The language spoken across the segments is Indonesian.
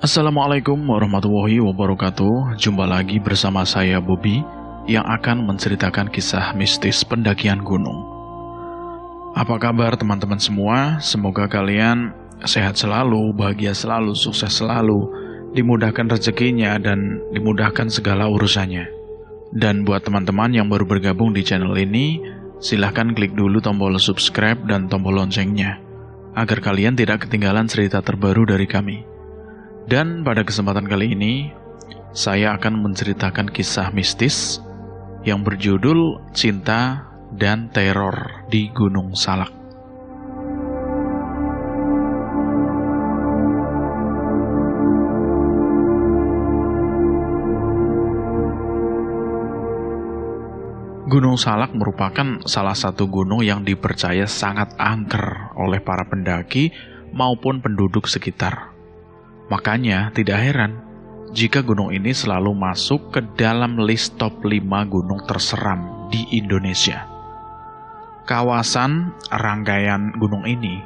Assalamualaikum warahmatullahi wabarakatuh. Jumpa lagi bersama saya Bobby yang akan menceritakan kisah mistis pendakian gunung. Apa kabar teman-teman semua? Semoga kalian sehat selalu, bahagia selalu, sukses selalu, dimudahkan rezekinya dan dimudahkan segala urusannya. Dan buat teman-teman yang baru bergabung di channel ini, silahkan klik dulu tombol subscribe dan tombol loncengnya agar kalian tidak ketinggalan cerita terbaru dari kami. Dan pada kesempatan kali ini, saya akan menceritakan kisah mistis yang berjudul Cinta dan Teror di Gunung Salak. Gunung Salak merupakan salah satu gunung yang dipercaya sangat angker oleh para pendaki maupun penduduk sekitar. Makanya tidak heran jika gunung ini selalu masuk ke dalam list top 5 gunung terseram di Indonesia. Kawasan rangkaian gunung ini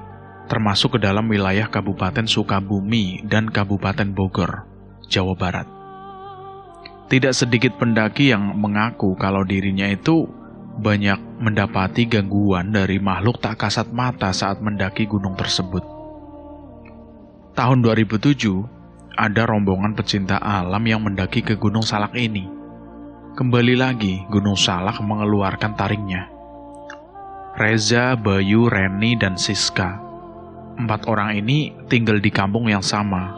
termasuk ke dalam wilayah Kabupaten Sukabumi dan Kabupaten Bogor, Jawa Barat. Tidak sedikit pendaki yang mengaku kalau dirinya itu banyak mendapati gangguan dari makhluk tak kasat mata saat mendaki gunung tersebut. Tahun 2007, ada rombongan pecinta alam yang mendaki ke Gunung Salak ini. Kembali lagi, Gunung Salak mengeluarkan taringnya. Reza, Bayu, Reni, dan Siska. 4 orang ini tinggal di kampung yang sama.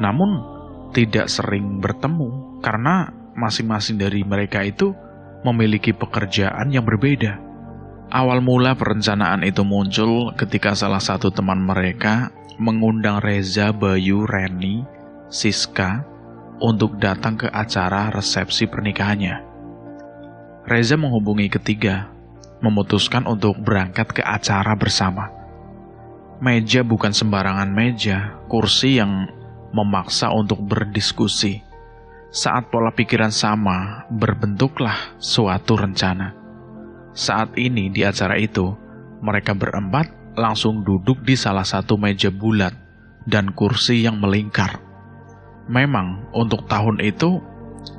Namun, tidak sering bertemu karena masing-masing dari mereka itu memiliki pekerjaan yang berbeda. Awal mula perencanaan itu muncul ketika salah satu teman mereka mengundang Reza, Bayu, Reni, Siska untuk datang ke acara resepsi pernikahannya. Reza menghubungi ketiga, memutuskan untuk berangkat ke acara bersama. Meja bukan sembarangan meja, kursi yang memaksa untuk berdiskusi. Saat pola pikiran sama, berbentuklah suatu rencana. Saat ini di acara itu, mereka berempat langsung duduk di salah satu meja bulat dan kursi yang melingkar. Memang untuk tahun itu,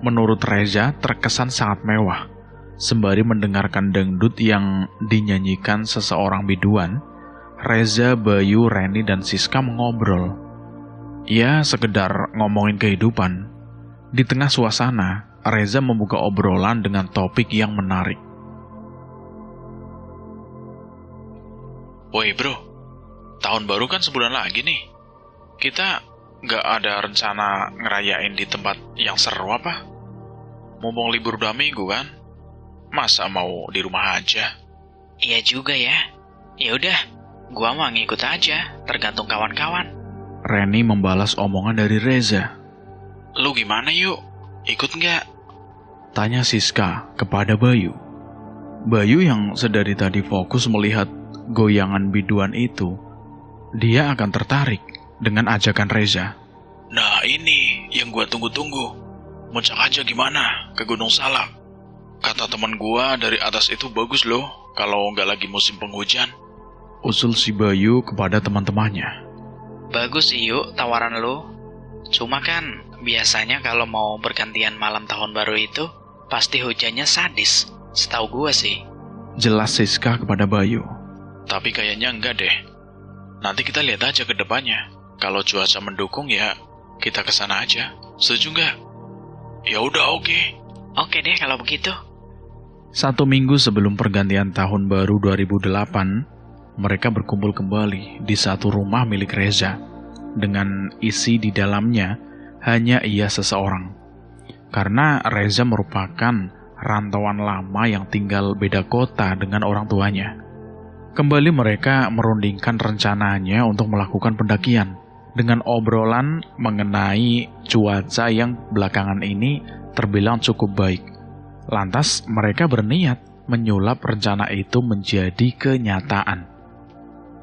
menurut Reza terkesan sangat mewah. Sembari mendengarkan dangdut yang dinyanyikan seseorang biduan, Reza, Bayu, Reni, dan Siska mengobrol. Ya, sekedar ngomongin kehidupan. Di tengah suasana, Reza membuka obrolan dengan topik yang menarik. Woi bro, tahun baru kan sebulan lagi nih. Kita nggak ada rencana ngerayain di tempat yang seru apa? Mumpung libur 2 minggu kan? Masa mau di rumah aja? Iya juga ya. Ya udah, gua mau ngikut aja, tergantung kawan-kawan. Reni membalas omongan dari Reza. Lu gimana yuk? Ikut nggak? Tanya Siska kepada Bayu. Bayu yang sedari tadi fokus melihat goyangan biduan itu, dia akan tertarik dengan ajakan Reza. Nah ini yang gua tunggu-tunggu. Muncak aja gimana ke Gunung Salak? Kata teman gua dari atas itu bagus loh kalau nggak lagi musim penghujan. Usul si Bayu kepada teman-temannya. Bagus sih yuk tawaran lu. Cuma kan biasanya kalau mau bergantian malam tahun baru itu pasti hujannya sadis, setahu gua sih. Jelas Siska kepada Bayu. Tapi kayaknya enggak deh. Nanti kita lihat aja ke depannya. Kalau cuaca mendukung ya kita kesana aja. Setuju nggak? Ya udah oke. Oke deh kalau begitu. 1 minggu sebelum pergantian tahun baru 2008, mereka berkumpul kembali di satu rumah milik Reza, dengan isi di dalamnya hanya ia seseorang. Karena Reza merupakan rantauan lama yang tinggal beda kota dengan orang tuanya. Kembali mereka merundingkan rencananya untuk melakukan pendakian, dengan obrolan mengenai cuaca yang belakangan ini terbilang cukup baik. Lantas mereka berniat menyulap rencana itu menjadi kenyataan.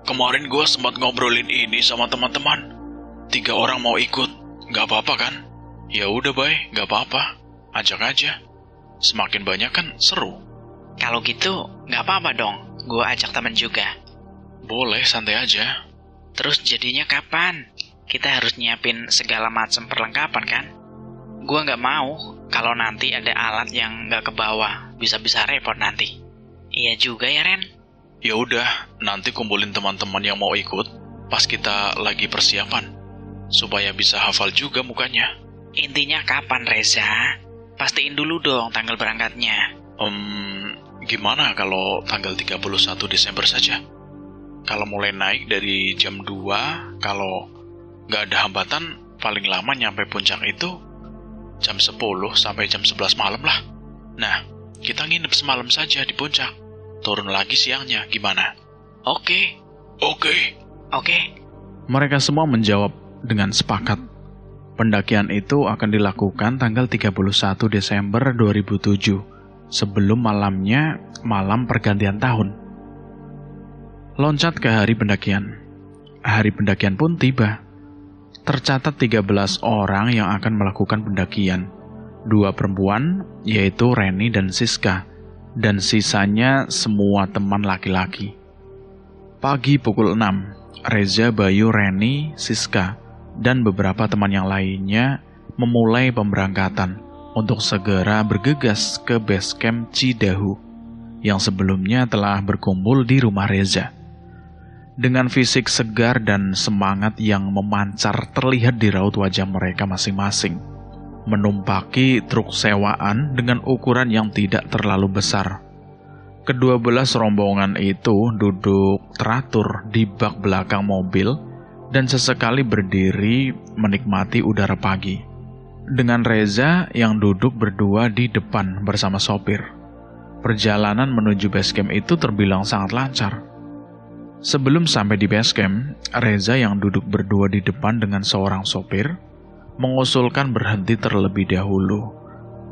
Kemarin gue sempat ngobrolin ini sama teman-teman. 3 orang mau ikut, nggak apa-apa kan? Ya udah bay, nggak apa-apa. Ajak aja. Semakin banyak kan seru. Kalau gitu, nggak apa-apa dong. Gue ajak temen juga. Boleh, santai aja. Terus jadinya kapan? kita harus nyiapin segala macam perlengkapan kan? Gua nggak mau kalau nanti ada alat yang nggak kebawa, bisa-bisa repot nanti. Iya juga ya, Ren. Ya udah, nanti kumpulin teman-teman yang mau ikut pas kita lagi persiapan, supaya bisa hafal juga mukanya. Intinya kapan, Reza? Pastiin dulu dong tanggal berangkatnya. Gimana kalau tanggal 31 Desember saja? Kalau mulai naik dari jam 2, kalau nggak ada hambatan, paling lama nyampe puncak itu jam 10 sampai jam 11 malam lah. Nah, kita nginep semalam saja di puncak. Turun lagi siangnya, gimana? Oke. Mereka semua menjawab dengan sepakat. Pendakian itu akan dilakukan tanggal 31 Desember 2007, sebelum malam pergantian tahun. Loncat ke hari pendakian. Hari pendakian pun tiba. Tercatat 13 orang yang akan melakukan pendakian. 2 perempuan, yaitu Reni dan Siska, dan sisanya semua teman laki-laki. Pagi pukul 6, Reza, Bayu, Reni, Siska, dan beberapa teman yang lainnya memulai pemberangkatan untuk segera bergegas ke base camp Cidahu yang sebelumnya telah berkumpul di rumah Reza. Dengan fisik segar dan semangat yang memancar terlihat di raut wajah mereka masing-masing, menumpaki truk sewaan dengan ukuran yang tidak terlalu besar. Ke-12 rombongan itu duduk teratur di bak belakang mobil dan sesekali berdiri menikmati udara pagi. Dengan Reza yang duduk berdua di depan bersama sopir. Perjalanan menuju base camp itu terbilang sangat lancar. Sebelum sampai di base camp, Reza yang duduk berdua di depan dengan seorang sopir mengusulkan berhenti terlebih dahulu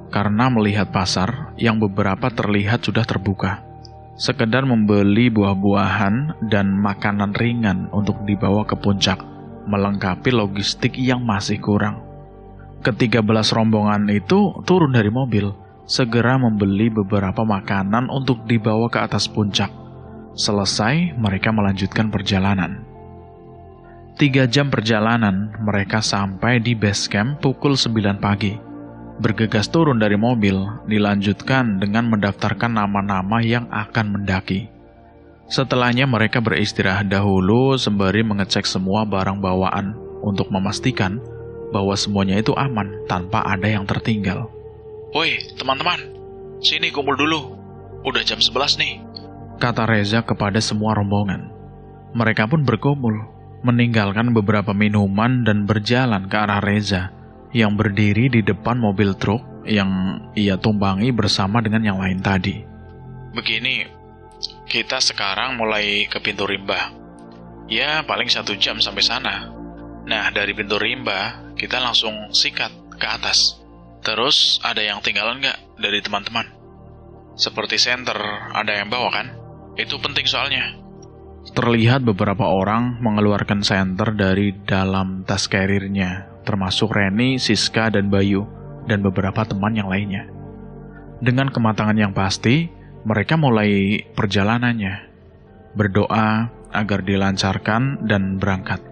karena melihat pasar yang beberapa terlihat sudah terbuka. Sekedar membeli buah-buahan dan makanan ringan untuk dibawa ke puncak, melengkapi logistik yang masih kurang. Ke-13 rombongan itu turun dari mobil, segera membeli beberapa makanan untuk dibawa ke atas puncak. Selesai, mereka melanjutkan perjalanan. 3 jam perjalanan, mereka sampai di base camp pukul 9 pagi. Bergegas turun dari mobil, dilanjutkan dengan mendaftarkan nama-nama yang akan mendaki. Setelahnya mereka beristirahat dahulu sembari mengecek semua barang bawaan untuk memastikan bahwa semuanya itu aman tanpa ada yang tertinggal. Woi, teman-teman, sini kumpul dulu. Udah jam 11 nih, kata Reza kepada semua rombongan. Mereka pun berkumpul, meninggalkan beberapa minuman dan berjalan ke arah Reza yang berdiri di depan mobil truk yang ia tumpangi bersama dengan yang lain tadi. Begini, kita sekarang mulai ke pintu rimba. Ya, paling 1 jam sampai sana. Nah, dari pintu rimba, kita langsung sikat ke atas. Terus, ada yang tinggalan nggak dari teman-teman? Seperti senter, ada yang bawa kan? Itu penting soalnya. Terlihat beberapa orang mengeluarkan senter dari dalam tas carrier-nya, termasuk Reni, Siska, dan Bayu, dan beberapa teman yang lainnya. Dengan kematangan yang pasti, mereka mulai perjalanannya, berdoa agar dilancarkan dan berangkat.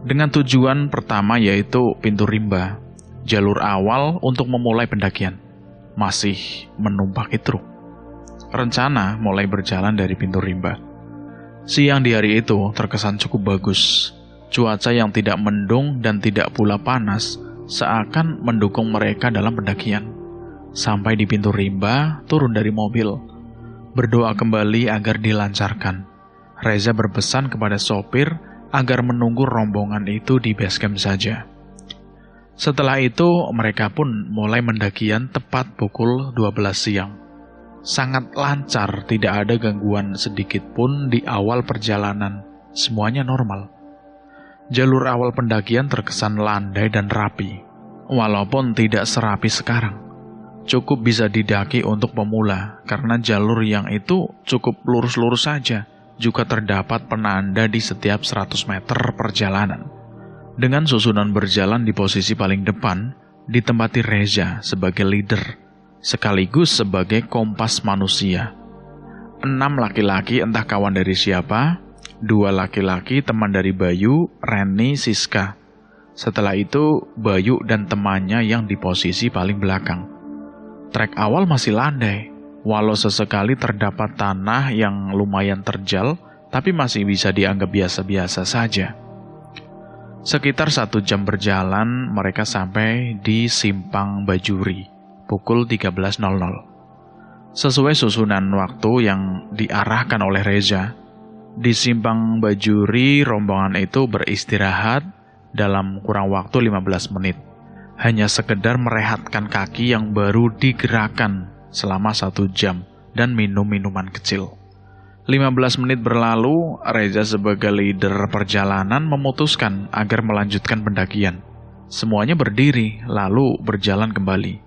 Dengan tujuan pertama yaitu pintu rimba, jalur awal untuk memulai pendakian, masih menumpaki truk. Rencana mulai berjalan dari pintu rimba. Siang di hari itu terkesan cukup bagus. Cuaca yang tidak mendung dan tidak pula panas seakan mendukung mereka dalam pendakian. Sampai di pintu rimba, turun dari mobil. Berdoa kembali agar dilancarkan. Reza berpesan kepada sopir agar menunggu rombongan itu di base camp saja. Setelah itu, mereka pun mulai mendakian tepat pukul 12 siang. Sangat lancar, tidak ada gangguan sedikit pun di awal perjalanan. Semuanya normal. Jalur awal pendakian terkesan landai dan rapi, walaupun tidak serapi sekarang. Cukup bisa didaki untuk pemula, karena jalur yang itu cukup lurus-lurus saja, juga terdapat penanda di setiap 100 meter perjalanan. Dengan susunan berjalan di posisi paling depan, ditempati Reza sebagai leader, sekaligus sebagai kompas manusia. 6 laki-laki entah kawan dari siapa, 2 laki-laki teman dari Bayu, Reni, Siska. Setelah itu, Bayu dan temannya yang di posisi paling belakang. Trek awal masih landai, walau sesekali terdapat tanah yang lumayan terjal, tapi masih bisa dianggap biasa-biasa saja. Sekitar 1 jam berjalan, mereka sampai di Simpang Bajuri, pukul 13.00. Sesuai susunan waktu yang diarahkan oleh Reza, di Simpang Bajuri rombongan itu beristirahat dalam kurang waktu 15 menit. Hanya sekedar merehatkan kaki yang baru digerakkan selama 1 jam dan minum minuman kecil. 15 menit berlalu, Reza sebagai leader perjalanan memutuskan agar melanjutkan pendakian. Semuanya berdiri, lalu berjalan kembali.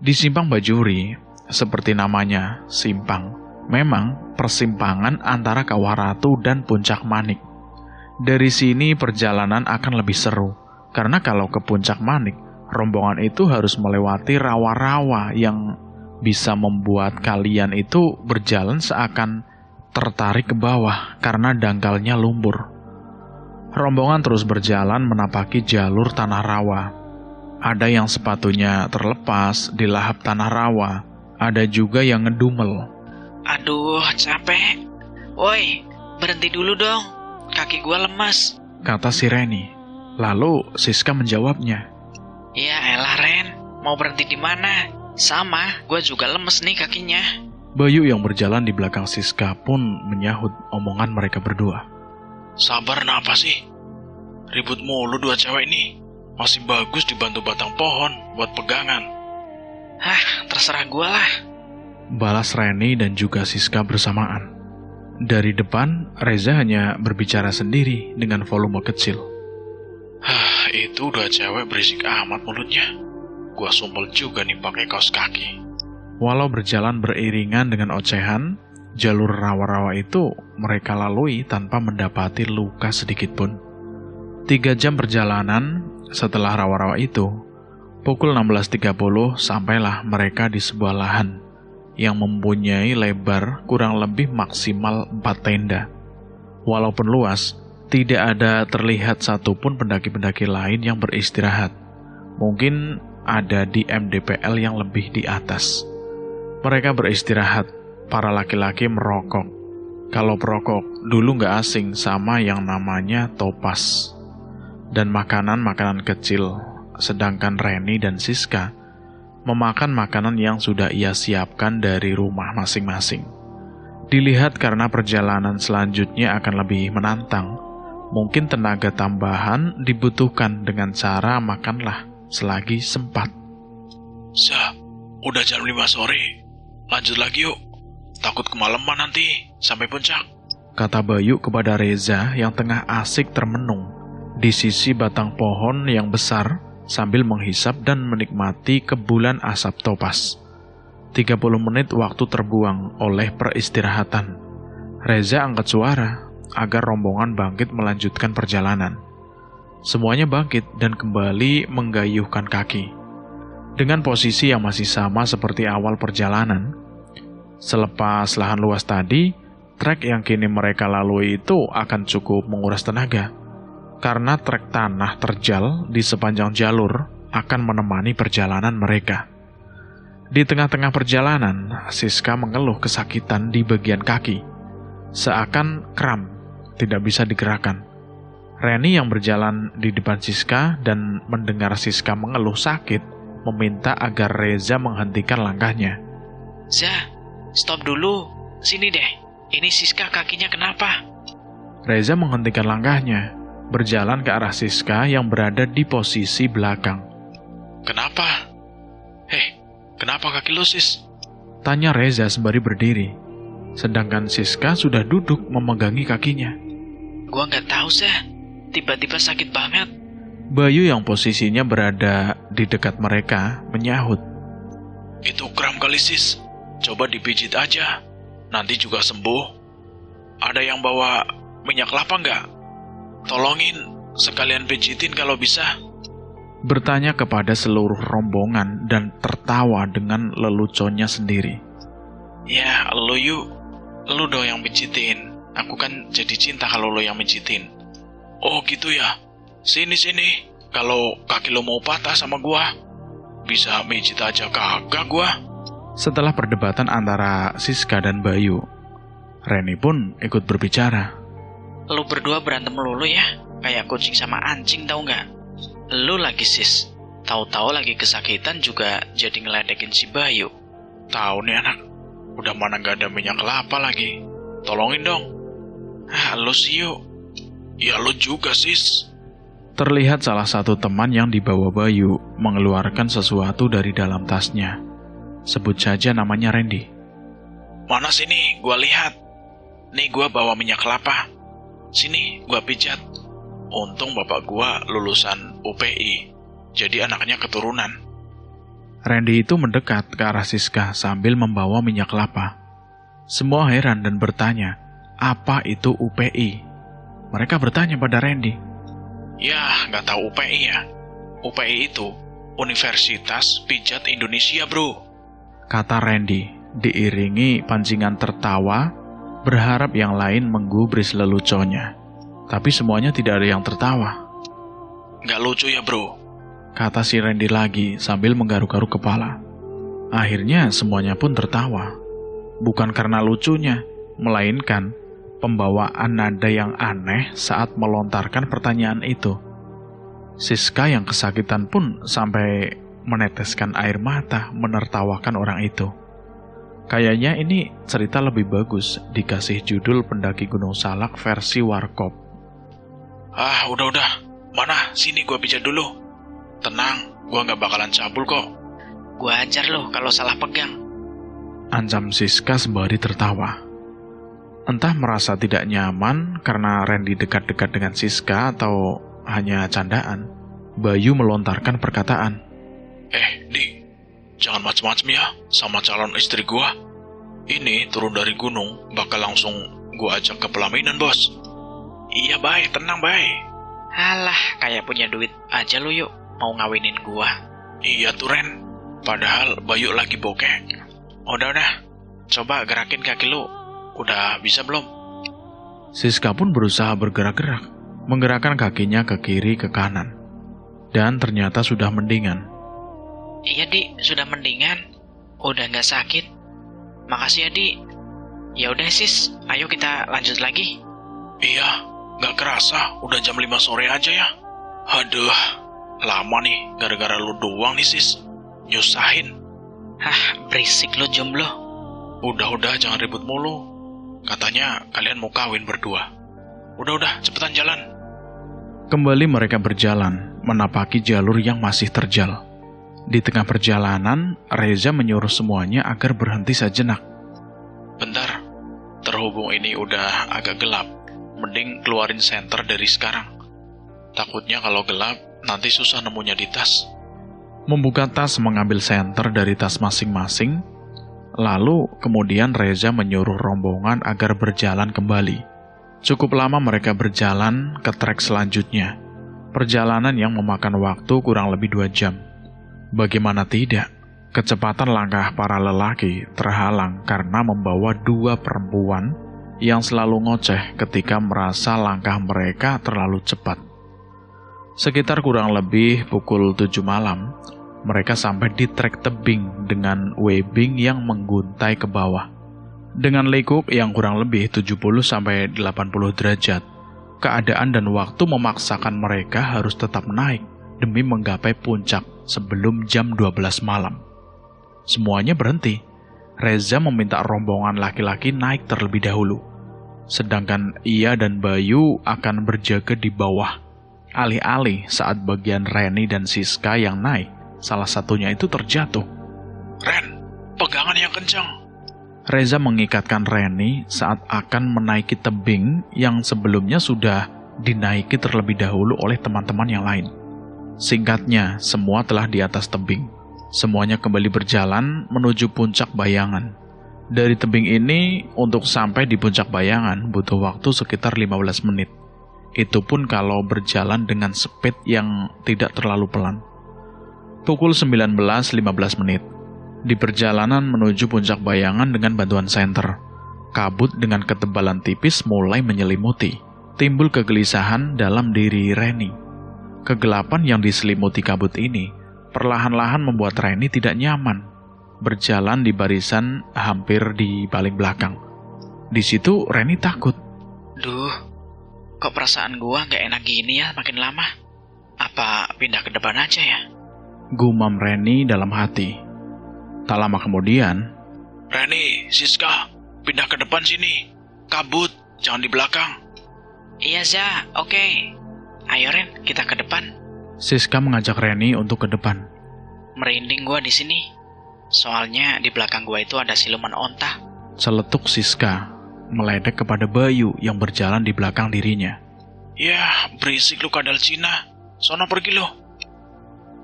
Di Simpang Bajuri, seperti namanya, simpang, memang persimpangan antara Kawah Ratu dan Puncak Manik. Dari sini perjalanan akan lebih seru, karena kalau ke Puncak Manik, rombongan itu harus melewati rawa-rawa yang bisa membuat kalian itu berjalan seakan tertarik ke bawah karena dangkalnya lumpur. Rombongan terus berjalan menapaki jalur tanah rawa. Ada yang sepatunya terlepas di lahap tanah rawa, ada juga yang ngedumel. Aduh, capek. Woi, berhenti dulu dong. Kaki gua lemas, kata si Reni. Lalu Siska menjawabnya. Ya elah Ren, mau berhenti di mana? Sama, gua juga lemes nih kakinya. Bayu yang berjalan di belakang Siska pun menyahut omongan mereka berdua. Sabar napa sih? Ribut mulu 2 cewek ini. Masih bagus dibantu batang pohon buat pegangan. Hah, terserah gua lah. Balas Reni dan juga Siska bersamaan. Dari depan, Reza hanya berbicara sendiri dengan volume kecil. Hah, itu 2 cewek berisik amat mulutnya. Gua sumpel juga nih pakai kaos kaki. Walau berjalan beriringan dengan ocehan, jalur rawa-rawa itu mereka lalui tanpa mendapati luka sedikitpun. 3 jam perjalanan setelah rawa-rawa itu, pukul 16.30 sampailah mereka di sebuah lahan yang mempunyai lebar kurang lebih maksimal 4 tenda. Walaupun luas, tidak ada terlihat satupun pendaki-pendaki lain yang beristirahat. Mungkin ada di MDPL yang lebih di atas. Mereka beristirahat, para laki-laki merokok. Kalau perokok, dulu nggak asing sama yang namanya topas. Dan makanan-makanan kecil, sedangkan Reni dan Siska memakan makanan yang sudah ia siapkan dari rumah masing-masing. Dilihat karena perjalanan selanjutnya akan lebih menantang, mungkin tenaga tambahan dibutuhkan dengan cara makanlah selagi sempat. Udah jam 5 sore. Lanjut lagi yuk, takut kemalaman nanti sampai puncak, kata Bayu kepada Reza yang tengah asik termenung di sisi batang pohon yang besar sambil menghisap dan menikmati kebulan asap topas. 30 menit waktu terbuang oleh peristirahatan. Reza angkat suara agar rombongan bangkit melanjutkan perjalanan. Semuanya bangkit dan kembali menggayuhkan kaki. Dengan posisi yang masih sama seperti awal perjalanan, selepas lahan luas tadi, trek yang kini mereka lalui itu akan cukup menguras tenaga, karena trek tanah terjal di sepanjang jalur akan menemani perjalanan mereka. Di tengah-tengah perjalanan, Siska mengeluh kesakitan di bagian kaki, seakan kram, tidak bisa digerakkan. Reni yang berjalan di depan Siska dan mendengar Siska mengeluh sakit, meminta agar Reza menghentikan langkahnya. Zah, stop dulu. Sini deh. Ini Siska kakinya kenapa? Reza menghentikan langkahnya, berjalan ke arah Siska yang berada di posisi belakang. Kenapa? Kenapa kaki lu, Sis? Tanya Reza sembari berdiri, sedangkan Siska sudah duduk memegangi kakinya. Gua nggak tahu, Zah. Tiba-tiba sakit banget. Bayu yang posisinya berada di dekat mereka menyahut. Itu kram kali, Sis. Coba dipijit aja. Nanti juga sembuh. Ada yang bawa minyak kelapa nggak? Tolongin, sekalian pijitin kalau bisa. Bertanya kepada seluruh rombongan dan tertawa dengan leluconnya sendiri. Ya, lu yuk. Lu dong yang pijitin. Aku kan jadi cinta kalau lo yang mijitin. Oh gitu ya? Sini. Kalau kaki lo mau patah sama gua, bisa mijit aja kagak gua. Setelah perdebatan antara Siska dan Bayu, Reni pun ikut berbicara. Lu berdua berantem lulu ya, kayak kucing sama anjing tau nggak? Lu lagi sis, tahu-tahu lagi kesakitan juga jadi ngeledekin si Bayu. Tahu nih anak, udah mana gak ada minyak kelapa lagi. Tolongin dong. Lu sih yuk. Ya lu juga sis. Terlihat salah satu teman yang dibawa Bayu mengeluarkan sesuatu dari dalam tasnya. Sebut saja namanya Randy. Mana sini, gua lihat. Nih gua bawa minyak kelapa. Sini, gua pijat. Untung bapak gua lulusan UPI, jadi anaknya keturunan. Randy itu mendekat ke arah Siska sambil membawa minyak kelapa. Semua heran dan bertanya, apa itu UPI? Mereka bertanya pada Randy. Ya, nggak tahu UPI ya. UPI itu Universitas Pijat Indonesia, bro. Kata Randy, diiringi pancingan tertawa, berharap yang lain menggubris leluconnya. Tapi semuanya tidak ada yang tertawa. Nggak lucu ya, bro? Kata si Randy lagi sambil menggaruk-garuk kepala. Akhirnya semuanya pun tertawa. Bukan karena lucunya, melainkan pembawaan nada yang aneh saat melontarkan pertanyaan itu. Siska yang kesakitan pun sampai meneteskan air mata menertawakan orang itu. Kayaknya ini cerita lebih bagus dikasih judul Pendaki Gunung Salak versi Warkop. Ah, udah. Mana? Sini gua pijat dulu. Tenang, gua nggak bakalan cabul kok. Gua ajar lo kalau salah pegang. Ancam Siska sembari tertawa. Entah merasa tidak nyaman karena Randy dekat-dekat dengan Siska atau hanya candaan, Bayu melontarkan perkataan. Di, jangan macem-macem ya sama calon istri gua. Ini turun dari gunung, bakal langsung gua ajak ke pelaminan, bos. Iya, Bay, tenang, Bay. Alah, kayak punya duit aja lu yuk, mau ngawinin gua. Iya tuh, Ren. Padahal Bayu lagi bokeh. Udah. Coba gerakin kaki lu. Udah bisa belum? Siska pun berusaha bergerak-gerak, menggerakkan kakinya ke kiri ke kanan. Dan ternyata sudah mendingan. Iya, Di, sudah mendingan. Udah nggak sakit. Makasih ya, Di. Ya udah, Sis. Ayo kita lanjut lagi. Iya, nggak kerasa. Udah jam 5 sore aja ya. Aduh, lama nih gara-gara lu doang nih, Sis. Nyusahin. Hah, berisik lu jomblo. Udah, jangan ribut mulu. Katanya kalian mau kawin berdua. Udah, cepetan jalan. Kembali mereka berjalan, menapaki jalur yang masih terjal. Di tengah perjalanan, Reza menyuruh semuanya agar berhenti sejenak. Bentar, terhubung ini udah agak gelap. Mending keluarin senter dari sekarang. Takutnya kalau gelap, nanti susah nemunya di tas. Membuka tas mengambil senter dari tas masing-masing, lalu kemudian Reza menyuruh rombongan agar berjalan kembali. Cukup lama mereka berjalan ke trek selanjutnya. Perjalanan yang memakan waktu kurang lebih 2 jam. Bagaimana tidak, kecepatan langkah para lelaki terhalang karena membawa 2 perempuan yang selalu ngoceh ketika merasa langkah mereka terlalu cepat. Sekitar kurang lebih pukul 7 malam, mereka sampai di trek tebing dengan webbing yang mengguntai ke bawah. Dengan lekuk yang kurang lebih 70-80 derajat, keadaan dan waktu memaksakan mereka harus tetap naik demi menggapai puncak sebelum jam 12 malam. Semuanya berhenti. Reza meminta rombongan laki-laki naik terlebih dahulu, sedangkan ia dan Bayu akan berjaga di bawah. Alih-alih saat bagian Reni dan Siska yang naik, salah satunya itu terjatuh. Ren, pegangan yang kencang. Reza mengikatkan Reni saat akan menaiki tebing yang sebelumnya sudah dinaiki terlebih dahulu oleh teman-teman yang lain. Singkatnya, semua telah di atas tebing. Semuanya kembali berjalan menuju puncak Bayangan. Dari tebing ini, untuk sampai di puncak Bayangan butuh waktu sekitar 15 menit. Itu pun kalau berjalan dengan speed yang tidak terlalu pelan. Pukul 19.15 menit. Di perjalanan menuju puncak Bayangan dengan bantuan senter, Kabut dengan ketebalan tipis mulai menyelimuti. Timbul kegelisahan dalam diri Reni. Kegelapan yang diselimuti kabut ini perlahan-lahan membuat Reni tidak nyaman. Berjalan di barisan hampir di paling belakang. Di situ Reni takut. Duh, kok perasaan gua nggak enak gini ya makin lama? Apa pindah ke depan aja ya? Gumam Reni dalam hati. Tak lama kemudian, Reni, Siska, pindah ke depan sini. Kabut, jangan di belakang. Iya, Za, oke. Ayo Ren, kita ke depan. Siska mengajak Reni untuk ke depan. Merinding gua di sini. Soalnya di belakang gua itu ada siluman onta. Celetuk Siska, meledek kepada Bayu yang berjalan di belakang dirinya. Yah, berisik lu kadal Cina. Sono pergi lu.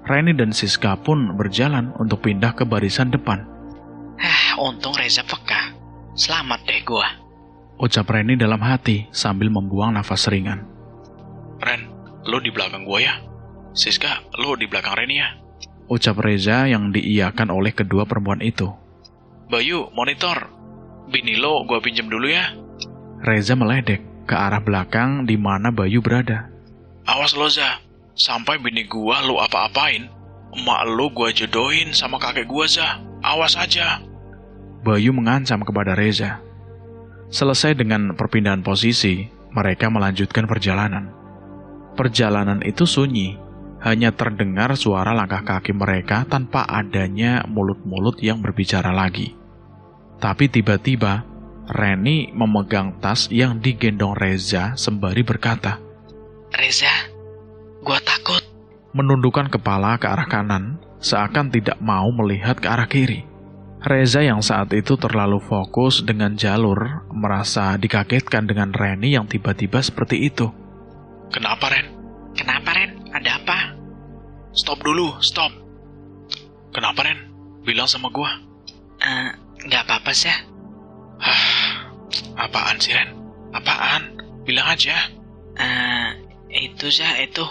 Reni dan Siska pun berjalan untuk pindah ke barisan depan. Untung Reza peka. Selamat deh gua. Ucap Reni dalam hati sambil membuang nafas ringan. Ren, lu di belakang gua ya. Siska, lu di belakang Reni ya. Ucap Reza yang diiyakan oleh kedua perempuan itu. Bayu, monitor. Bini lo gua pinjem dulu ya. Reza meledek ke arah belakang di mana Bayu berada. Awas lo, Za. Sampai bini gua lu apa-apain, emak lu gua jodohin sama kakek gua, Za. Awas aja. Bayu mengancam kepada Reza. Selesai dengan perpindahan posisi, mereka melanjutkan perjalanan. Perjalanan itu sunyi, hanya terdengar suara langkah kaki mereka tanpa adanya mulut-mulut yang berbicara lagi. Tapi tiba-tiba, Reni memegang tas yang digendong Reza sembari berkata, Reza, gua takut. Menundukkan kepala ke arah kanan, seakan tidak mau melihat ke arah kiri. Reza yang saat itu terlalu fokus dengan jalur, merasa dikagetkan dengan Reni yang tiba-tiba seperti itu. Kenapa, Ren? Kenapa, Ren? Ada apa? Stop dulu, stop. Kenapa, Ren? Bilang sama gua. Nggak apa-apa, Za. Apaan sih, Ren? Apaan? Bilang aja. Itu, Za, itu.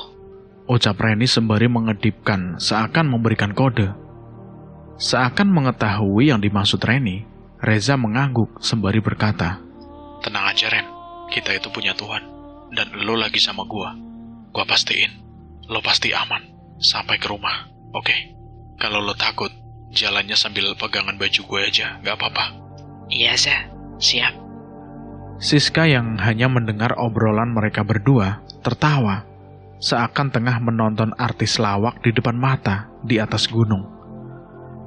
Ucap Reni sembari mengedipkan, seakan memberikan kode. Seakan mengetahui yang dimaksud Reni, Reza mengangguk sembari berkata, Tenang aja, Ren. Kita itu punya Tuhan. Dan lo lagi sama gua. Gua pastiin, lo pasti aman sampai ke rumah. Oke? Kalau lo takut, jalannya sambil pegangan baju gue aja, gak apa-apa. Iya, Za. Siap. Siska yang hanya mendengar obrolan mereka berdua, tertawa, seakan tengah menonton artis lawak di depan mata di atas gunung.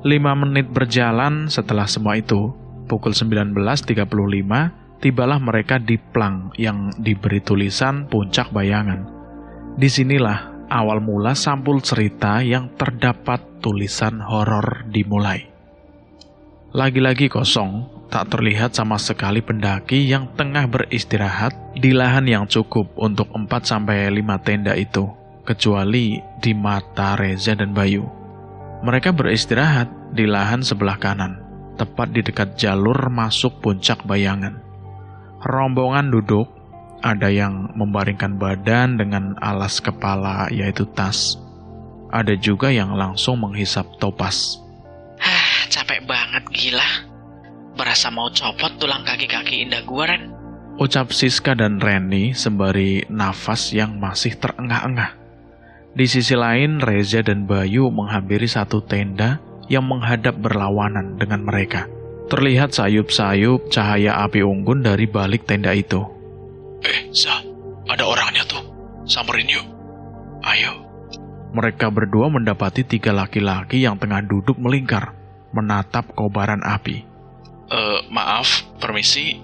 5 menit berjalan setelah semua itu, pukul 19.35, tibalah mereka di plang yang diberi tulisan Puncak Bayangan. Disinilah awal mula sampul cerita yang terdapat tulisan horor dimulai. Lagi-lagi kosong, tak terlihat sama sekali pendaki yang tengah beristirahat di lahan yang cukup untuk 4-5 tenda itu, kecuali di mata Reza dan Bayu. Mereka beristirahat di lahan sebelah kanan, tepat di dekat jalur masuk Puncak Bayangan. Rombongan duduk, ada yang membaringkan badan dengan alas kepala yaitu tas. Ada juga yang langsung menghisap topas. Capek banget, gila. Berasa mau copot tulang kaki-kaki indah gua, Ren. Ucap Siska dan Reni sembari nafas yang masih terengah-engah. Di sisi lain, Reza dan Bayu menghampiri satu tenda yang menghadap berlawanan dengan mereka. Terlihat sayup-sayup cahaya api unggun dari balik tenda itu. Za, ada orangnya tuh. Samperin yuk. Ayo. Mereka berdua mendapati 3 laki-laki yang tengah duduk melingkar, menatap kobaran api. Maaf, permisi.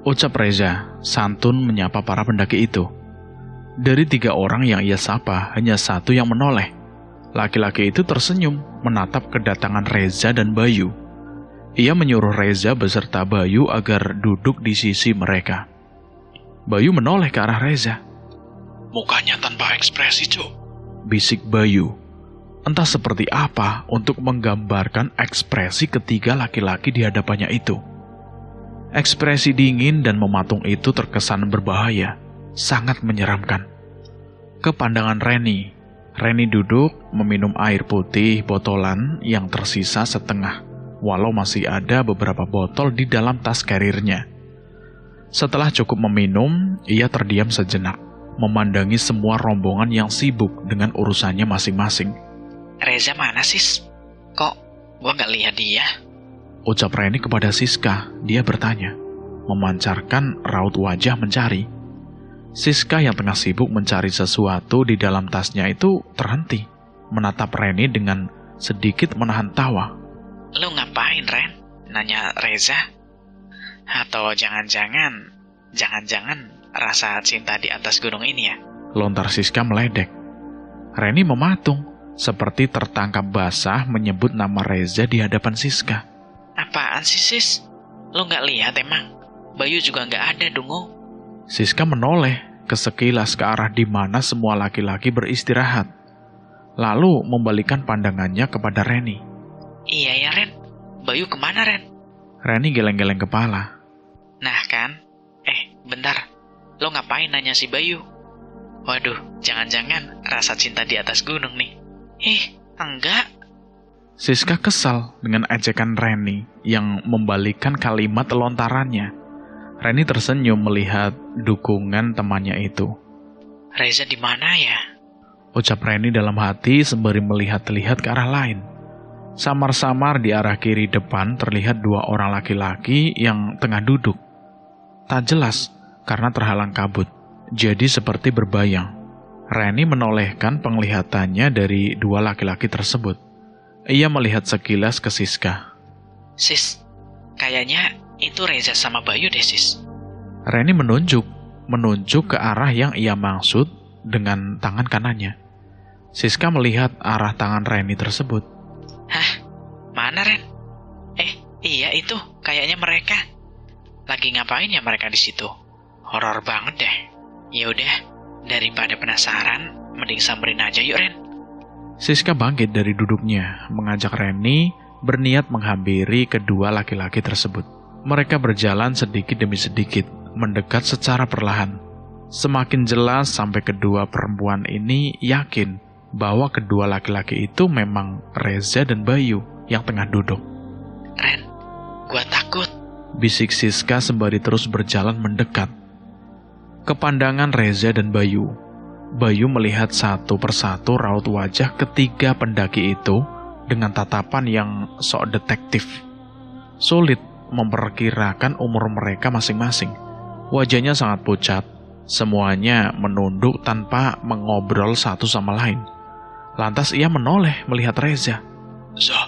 Ucap Reza, santun menyapa para pendaki itu. Dari 3 orang yang ia sapa, hanya satu yang menoleh. Laki-laki itu tersenyum, menatap kedatangan Reza dan Bayu. Ia menyuruh Reza beserta Bayu agar duduk di sisi mereka. Bayu menoleh ke arah Reza. Mukanya tanpa ekspresi, Cuk. Bisik Bayu. Entah seperti apa untuk menggambarkan ekspresi ketiga laki-laki di hadapannya itu. Ekspresi dingin dan mematung itu terkesan berbahaya, sangat menyeramkan. Ke pandangan Reni. Reni duduk meminum air putih botolan yang tersisa setengah. walau masih ada beberapa botol di dalam tas karirnya. Setelah cukup meminum, ia terdiam sejenak, memandangi semua rombongan yang sibuk dengan urusannya masing-masing. Reza mana, Sis? Kok gua nggak lihat dia? Ucap Reni kepada Siska, dia bertanya, memancarkan raut wajah mencari. Siska yang tengah sibuk mencari sesuatu di dalam tasnya itu terhenti, menatap Reni dengan sedikit menahan tawa. Lu ngapain, Ren? Nanya Reza? Atau jangan-jangan rasa cinta di atas gunung ini ya? Lontar Siska meledek. Reni mematung, seperti tertangkap basah menyebut nama Reza di hadapan Siska. Apaan sih, Sis? Lu nggak lihat emang? Bayu juga nggak ada, Dungu. Siska menoleh ke sekilas ke arah di mana semua laki-laki beristirahat, lalu membalikkan pandangannya kepada Reni. Iya ya, Ren. Bayu kemana, Ren? Reni geleng-geleng kepala. Nah kan? Bentar. Lo ngapain nanya si Bayu? Waduh, jangan-jangan rasa cinta di atas gunung nih. Enggak. Siska kesal dengan ejekan Reni yang membalikkan kalimat lontarannya. Reni tersenyum melihat dukungan temannya itu. Reza di mana ya? Ucap Reni dalam hati sembari melihat-lihat ke arah lain. Samar-samar di arah kiri depan terlihat dua orang laki-laki yang tengah duduk. Tak jelas karena terhalang kabut, jadi seperti berbayang. Reni menolehkan penglihatannya dari dua laki-laki tersebut. Ia melihat sekilas ke Siska. Sis, kayaknya itu Reza sama Bayu deh, Sis. Reni menunjuk ke arah yang ia maksud dengan tangan kanannya. Siska melihat arah tangan Reni tersebut. Hah? Mana, Ren? Iya itu, kayaknya mereka. Lagi ngapain ya mereka di situ? Horor banget deh. Ya udah, daripada penasaran, mending samperin aja yuk, Ren. Siska bangkit dari duduknya, mengajak Reni berniat menghampiri kedua laki-laki tersebut. Mereka berjalan sedikit demi sedikit, mendekat secara perlahan. Semakin jelas sampai kedua perempuan ini yakin bahwa kedua laki-laki itu memang Reza dan Bayu yang tengah duduk. Ren, gua takut. Bisik Siska sembari terus berjalan mendekat. Kepandangan Reza dan Bayu. Bayu melihat satu persatu raut wajah ketiga pendaki itu dengan tatapan yang sok detektif. Sulit memperkirakan umur mereka masing-masing. Wajahnya sangat pucat, semuanya menunduk tanpa mengobrol satu sama lain. Lantas ia menoleh melihat Reza. Zah,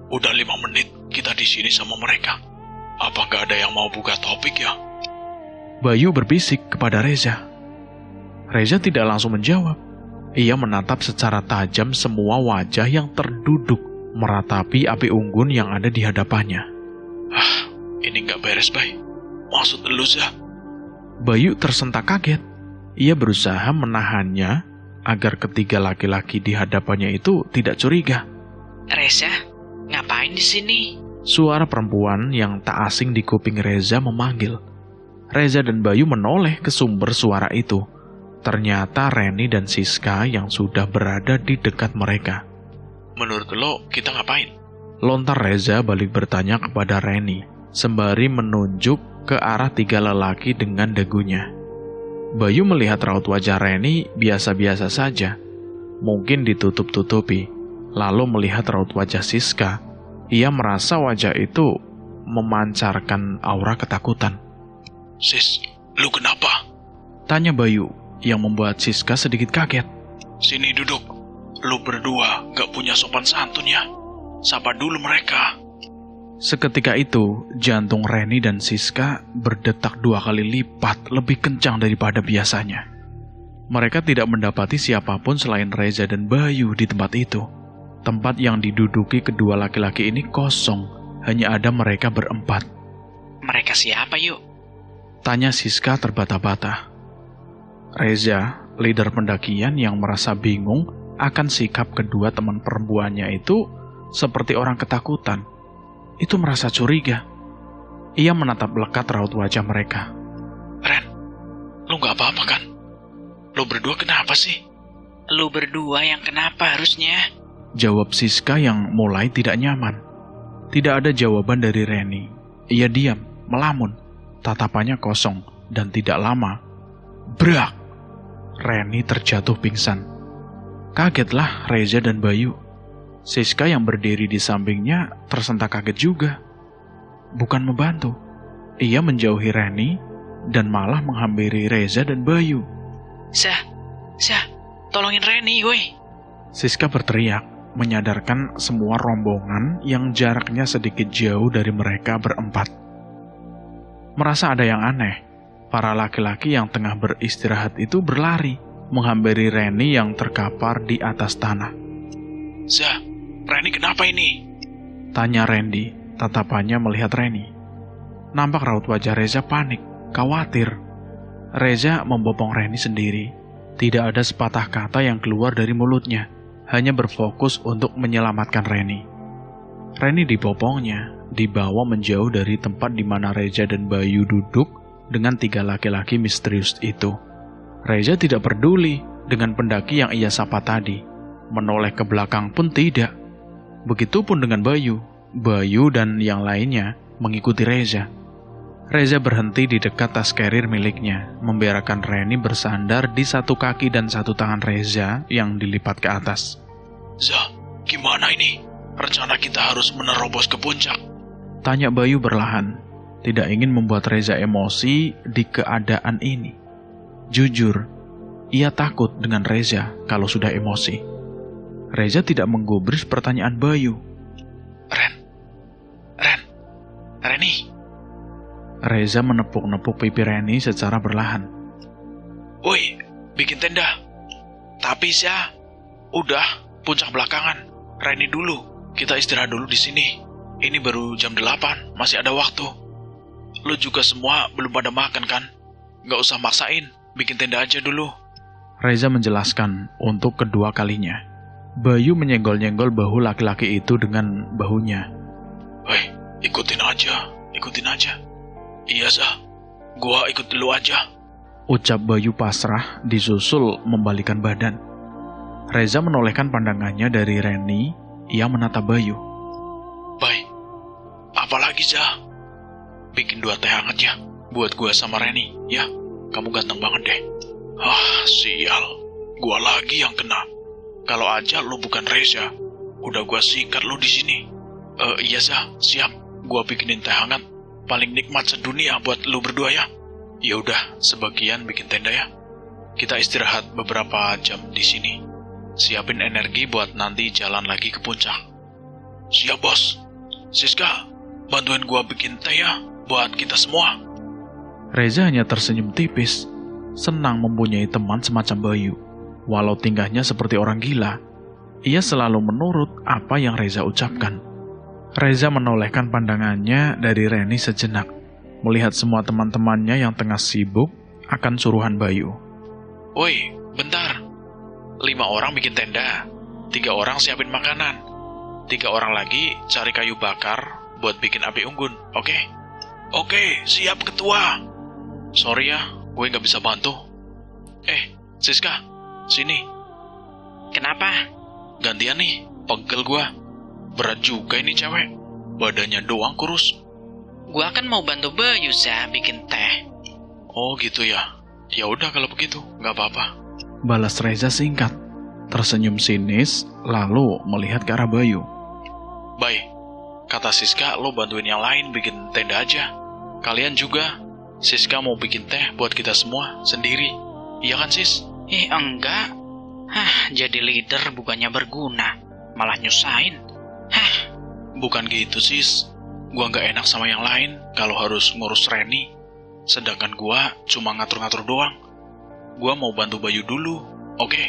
udah 5 menit kita di sini sama mereka. Apa nggak ada yang mau buka topik ya? Bayu berbisik kepada Reza. Reza tidak langsung menjawab. Ia menatap secara tajam semua wajah yang terduduk meratapi api unggun yang ada di hadapannya. Ini nggak beres, Bay. Maksud lu, Zah? Bayu tersentak kaget. Ia berusaha menahannya agar ketiga laki-laki di hadapannya itu tidak curiga. Reza, ngapain di sini? Suara perempuan yang tak asing di kuping Reza memanggil. Reza dan Bayu menoleh ke sumber suara itu. Ternyata Reni dan Siska yang sudah berada di dekat mereka. Menurut lo, kita ngapain? Lontar Reza balik bertanya kepada Reni, sembari menunjuk ke arah tiga lelaki dengan dagunya. Bayu melihat raut wajah Reni biasa-biasa saja, mungkin ditutup-tutupi. Lalu melihat raut wajah Siska, ia merasa wajah itu memancarkan aura ketakutan. Sis, lu kenapa? Tanya Bayu, yang membuat Siska sedikit kaget. Sini duduk. Lu berdua gak punya sopan santun ya? Sapa dulu mereka. Seketika itu, jantung Reni dan Siska berdetak 2 kali lipat lebih kencang daripada biasanya. Mereka tidak mendapati siapapun selain Reza dan Bayu di tempat itu. Tempat yang diduduki kedua laki-laki ini kosong, hanya ada mereka berempat. Mereka siapa yuk? Tanya Siska terbata-bata. Reza, leader pendakian yang merasa bingung akan sikap kedua teman perempuannya itu seperti orang ketakutan. Itu merasa curiga. Ia menatap lekat raut wajah mereka. Ren, lu gak apa-apa kan? Lu berdua kenapa sih? Lu berdua yang kenapa harusnya? Jawab Siska yang mulai tidak nyaman. Tidak ada jawaban dari Reni. Ia diam, melamun, tatapannya kosong, dan tidak lama. Brak! Reni terjatuh pingsan. Kagetlah Reza dan Bayu. Siska yang berdiri di sampingnya tersentak kaget juga. Bukan membantu. Ia menjauhi Reni dan malah menghampiri Reza dan Bayu. Sah, tolongin Reni, woi. Siska berteriak, menyadarkan semua rombongan yang jaraknya sedikit jauh dari mereka berempat. Merasa ada yang aneh, para laki-laki yang tengah beristirahat itu berlari, menghampiri Reni yang terkapar di atas tanah. Zah, Reni kenapa ini? Tanya Randy, tatapannya melihat Reni. Nampak raut wajah Reza panik, khawatir. Reza membopong Reni sendiri. Tidak ada sepatah kata yang keluar dari mulutnya, hanya berfokus untuk menyelamatkan Reni. Reni dibopongnya, dibawa menjauh dari tempat di mana Reza dan Bayu duduk dengan 3 laki-laki misterius itu. Reza tidak peduli dengan pendaki yang ia sapa tadi. Menoleh ke belakang pun tidak. Begitupun dengan Bayu. Bayu dan yang lainnya mengikuti Reza. Reza berhenti di dekat tas carrier miliknya, membiarkan Reni bersandar di satu kaki dan satu tangan Reza yang dilipat ke atas. Zah, gimana ini? Rencana kita harus menerobos ke puncak. Tanya Bayu berlahan, tidak ingin membuat Reza emosi di keadaan ini. Jujur, ia takut dengan Reza kalau sudah emosi. Reza tidak menggubris pertanyaan Bayu. Reni. Reza menepuk-nepuk pipi Reni secara berlahan. Woi, bikin tenda. Tapi Zah, udah puncak belakangan. Reni dulu, kita istirahat dulu di sini. Ini baru jam 8, masih ada waktu. Lu juga semua belum pada makan kan? Gak usah maksain, bikin tenda aja dulu. Reza menjelaskan untuk kedua kalinya. Bayu menyenggol-nyenggol bahu laki-laki itu dengan bahunya. Woi, ikutin aja. Iya Zah, gua ikut dulu aja. Ucap Bayu pasrah disusul membalikan badan. Reza menolehkan pandangannya dari Reni, ia menatap Bayu. Baik, apalagi Zah? Bikin 2 teh hangat ya, buat gua sama Reni, ya. Kamu ganteng banget deh. Sial, gua lagi yang kena. Kalau aja lu bukan Reza, udah gua sikat lu di sini. Iya Zah, siap. Gua bikinin teh hangat, paling nikmat sedunia buat lu berdua ya. Ya udah, sebagian bikin tenda ya. Kita istirahat beberapa jam di sini. Siapin energi buat nanti jalan lagi ke puncak. Siap bos. Siska, bantuin gua bikin teh ya buat kita semua. Reza hanya tersenyum tipis, senang mempunyai teman semacam Bayu. Walau tingkahnya seperti orang gila, ia selalu menurut apa yang Reza ucapkan. Reza menolehkan pandangannya dari Reni sejenak, melihat semua teman-temannya yang tengah sibuk akan suruhan Bayu. Woi, bentar. 5 orang bikin tenda, 3 orang siapin makanan, 3 orang lagi cari kayu bakar buat bikin api unggun, oke? Oke, siap ketua. Sorry ya, gue gak bisa bantu. Siska, sini. Kenapa? Gantian nih, pegel gue. Berat juga ini cewek, badannya doang kurus. Gua kan mau bantu Bayu, Zah, bikin teh. Oh gitu ya. Ya udah kalau begitu, nggak apa-apa. Balas Reza singkat, tersenyum sinis, lalu melihat ke arah Bayu. Baik, kata Siska lo bantuin yang lain bikin tenda aja. Kalian juga, Siska mau bikin teh buat kita semua sendiri. Iya kan Sis? Enggak. Jadi leader bukannya berguna, malah nyusahin. Bukan gitu Sis. Gua nggak enak sama yang lain kalau harus ngurus Reni. Sedangkan gua cuma ngatur-ngatur doang. Gua mau bantu Bayu dulu, oke?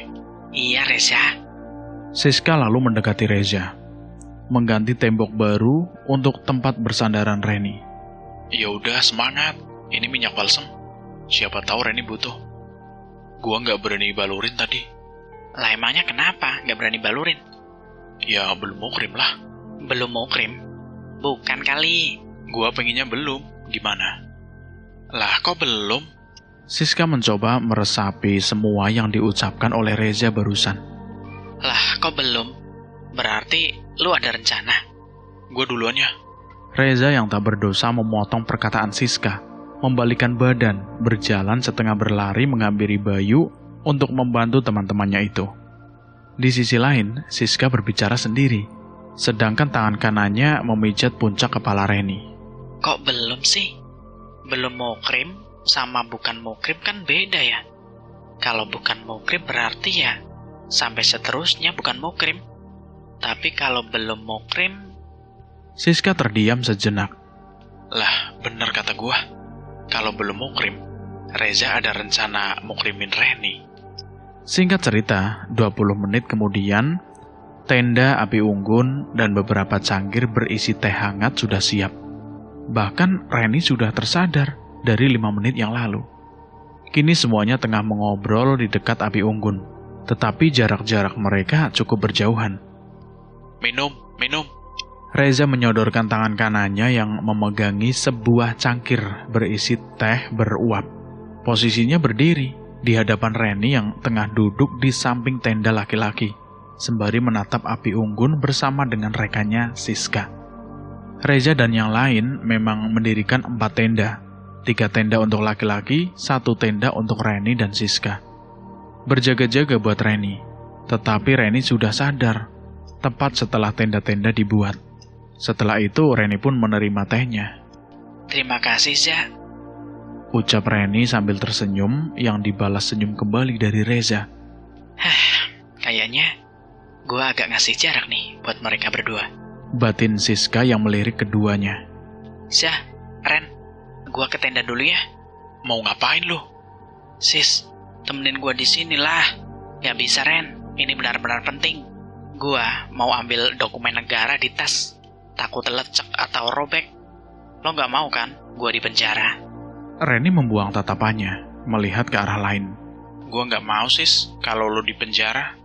Iya Reza. Siska lalu mendekati Reza, mengganti tembok baru untuk tempat bersandaran Reni. Ya udah semangat, ini minyak balsem. Siapa tahu Reni butuh. Gua nggak berani balurin tadi. Lah emangnya kenapa nggak berani balurin? Ya belum mau krim lah. Belum mau krim? Bukan kali. Gua pengennya belum, gimana? Lah kok belum? Siska mencoba meresapi semua yang diucapkan oleh Reza barusan. Lah kok belum? Berarti lu ada rencana? Gue duluan ya. Reza yang tak berdosa memotong perkataan Siska, membalikan badan, berjalan setengah berlari menghampiri Bayu untuk membantu teman-temannya itu. Di sisi lain, Siska berbicara sendiri, sedangkan tangan kanannya memijat puncak kepala Reni. Kok belum sih? Belum mukrim sama bukan mukrim kan beda ya? Kalau bukan mukrim berarti ya sampai seterusnya bukan mukrim. Tapi kalau belum mukrim... Siska terdiam sejenak. Lah, bener kata gue. Kalau belum mukrim, Reza ada rencana mukrimin Reni. Singkat cerita, 20 menit kemudian, tenda api unggun dan beberapa cangkir berisi teh hangat sudah siap. Bahkan Reni sudah tersadar dari 5 menit yang lalu. Kini semuanya tengah mengobrol di dekat api unggun, tetapi jarak-jarak mereka cukup berjauhan. Minum. Reza menyodorkan tangan kanannya yang memegangi sebuah cangkir berisi teh beruap. Posisinya berdiri di hadapan Reni yang tengah duduk di samping tenda laki-laki, sembari menatap api unggun bersama dengan rekannya Siska. Reza dan yang lain memang mendirikan 4 tenda, 3 tenda untuk laki-laki, 1 tenda untuk Reni dan Siska. Berjaga-jaga buat Reni, tetapi Reni sudah sadar tepat setelah tenda-tenda dibuat. Setelah itu Reni pun menerima tehnya. Terima kasih, Za. Ucap Reni sambil tersenyum yang dibalas senyum kembali dari Reza. Kayaknya gue agak ngasih jarak nih buat mereka berdua. Batin Siska yang melirik keduanya. Za, Ren, gue ke tenda dulu ya. Mau ngapain lu? Sis, temenin gue di sini lah. Gak bisa, Ren. Ini benar-benar penting. Gue mau ambil dokumen negara di tas. Takut lecek atau robek. Lo gak mau kan gue di penjara? Reni membuang tatapannya, melihat ke arah lain. Gue nggak mau, Sis, kalau lo di penjara.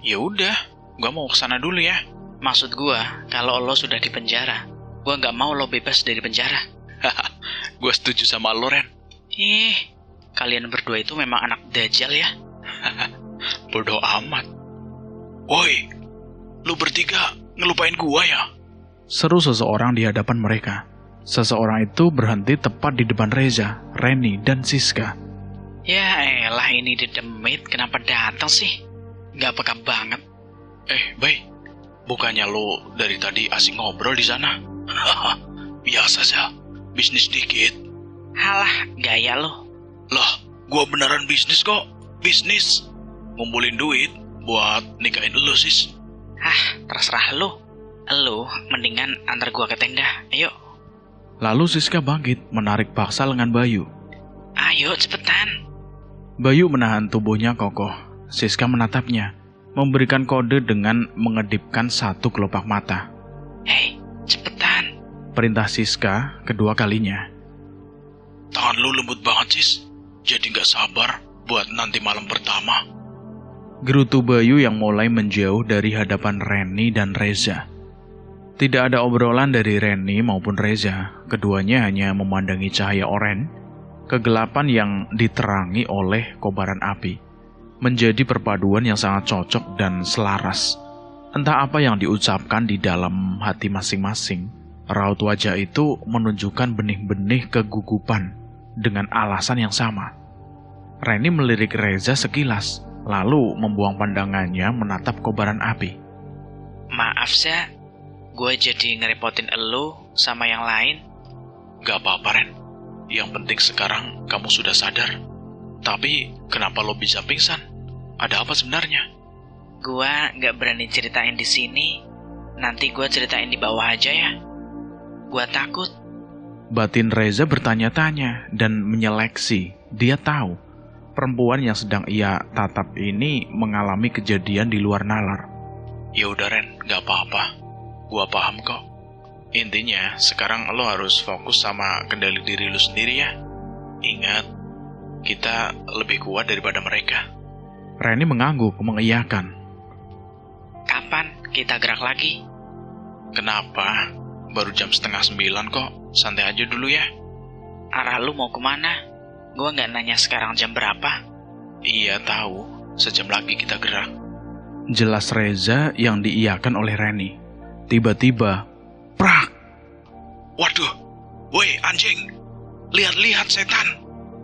Ya udah, gue mau kesana dulu ya. Maksud gue, kalau lo sudah di penjara, gue nggak mau lo bebas dari penjara. Gue setuju sama lo, Ren. Kalian berdua itu memang anak dajjal ya. Bodoh amat. Woi, lu bertiga ngelupain gue ya? Seru seseorang di hadapan mereka. Seseorang itu berhenti tepat di depan Reza, Reni, dan Siska. Ya elah, ini dedemit, kenapa datang sih? Gak peka banget. Bay, bukannya lo dari tadi asing ngobrol di sana? Biasa aja, bisnis dikit. Halah, gaya lo. Lah, gue beneran bisnis kok, bisnis. Ngumpulin duit buat nikahin lo, Sis. Terserah lo. Lo mendingan antar gue ke tenda, ayo. Lalu Siska bangkit, menarik paksa lengan Bayu. Ayo, cepetan. Bayu menahan tubuhnya kokoh. Siska menatapnya, memberikan kode dengan mengedipkan 1 kelopak mata. Hei, cepetan. Perintah Siska kedua kalinya. Tangan lu lembut banget, Sis. Jadi gak sabar buat nanti malam pertama. Gerutu Bayu yang mulai menjauh dari hadapan Reni dan Reza. Tidak ada obrolan dari Reni maupun Reza. Keduanya hanya memandangi cahaya oranye, kegelapan yang diterangi oleh kobaran api. Menjadi perpaduan yang sangat cocok dan selaras. Entah apa yang diucapkan di dalam hati masing-masing, raut wajah itu menunjukkan benih-benih kegugupan dengan alasan yang sama. Reni melirik Reza sekilas, lalu membuang pandangannya menatap kobaran api. Maaf, Za. Gue jadi ngerepotin elu sama yang lain. Gak apa-apa, Ren. Yang penting sekarang kamu sudah sadar. Tapi kenapa lo bisa pingsan? Ada apa sebenarnya? Gue gak berani ceritain di sini. Nanti gue ceritain di bawah aja ya. Gue takut. Batin Reza bertanya-tanya dan menyeleksi. Dia tahu perempuan yang sedang ia tatap ini mengalami kejadian di luar nalar. Ya udah, Ren, gak apa-apa. Gua paham kok. Intinya, sekarang lo harus fokus sama kendali diri lo sendiri ya. Ingat, kita lebih kuat daripada mereka. Reni mengangguk, mengiyakan. Kapan kita gerak lagi? Kenapa? Baru jam 8:30 kok. Santai aja dulu ya. Arah lu mau kemana? Gua nggak nanya sekarang jam berapa. Iya tahu, sejam lagi kita gerak. Jelas Reza yang diiyakan oleh Reni. Tiba-tiba, Prak! Waduh, woi anjing, lihat-lihat setan.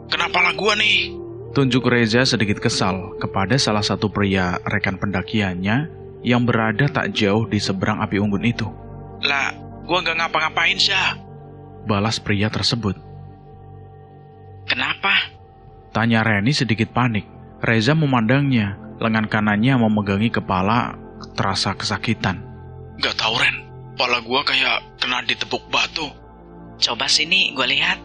Kenapalah gua nih? Tunjuk Reza sedikit kesal kepada salah satu pria rekan pendakiannya yang berada tak jauh di seberang api unggun itu. Lah, gua nggak ngapa-ngapain Syah. Balas pria tersebut. Kenapa? Tanya Reni sedikit panik. Reza memandangnya, lengan kanannya memegangi kepala, terasa kesakitan. Gak tahu Ren, kepala gua kayak kena ditepuk batu. Coba sini gue lihat.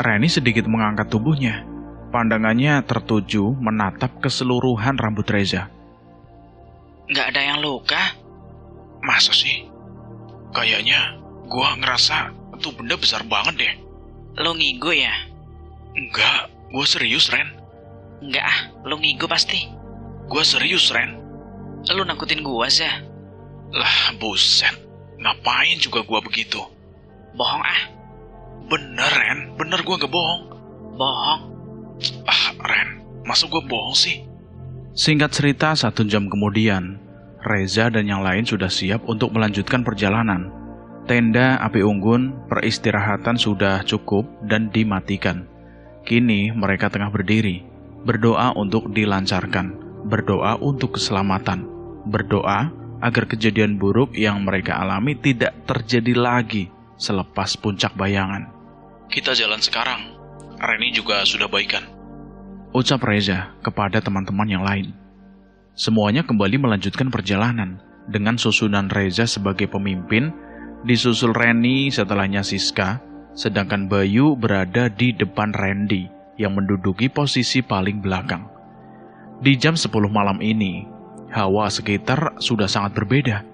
Reni sedikit mengangkat tubuhnya. Pandangannya tertuju menatap keseluruhan rambut Reza. Nggak ada yang luka? Masa sih? Kayaknya gua ngerasa itu benda besar banget deh. Lu ngigo ya? Enggak, gua serius Ren. Nggak ah, lu ngigo pasti. Gua serius Ren. Lu nakutin gua, Zah. Lah buset, ngapain juga gua begitu? Bohong ah. Bener Ren, bener gua gak bohong. Bohong. Ah Ren, masa gua bohong sih? Singkat cerita, 1 jam kemudian, Reza dan yang lain sudah siap untuk melanjutkan perjalanan. Tenda api unggun peristirahatan sudah cukup dan dimatikan. Kini mereka tengah berdiri, berdoa untuk dilancarkan, berdoa untuk keselamatan, berdoa agar kejadian buruk yang mereka alami tidak terjadi lagi selepas puncak bayangan. Kita jalan sekarang, Reni juga sudah baikan, ucap Reza kepada teman-teman yang lain. Semuanya kembali melanjutkan perjalanan dengan susunan Reza sebagai pemimpin, disusul Reni, setelahnya Siska, sedangkan Bayu berada di depan Randy yang menduduki posisi paling belakang. Di jam 10 malam ini, hawa sekitar sudah sangat berbeda.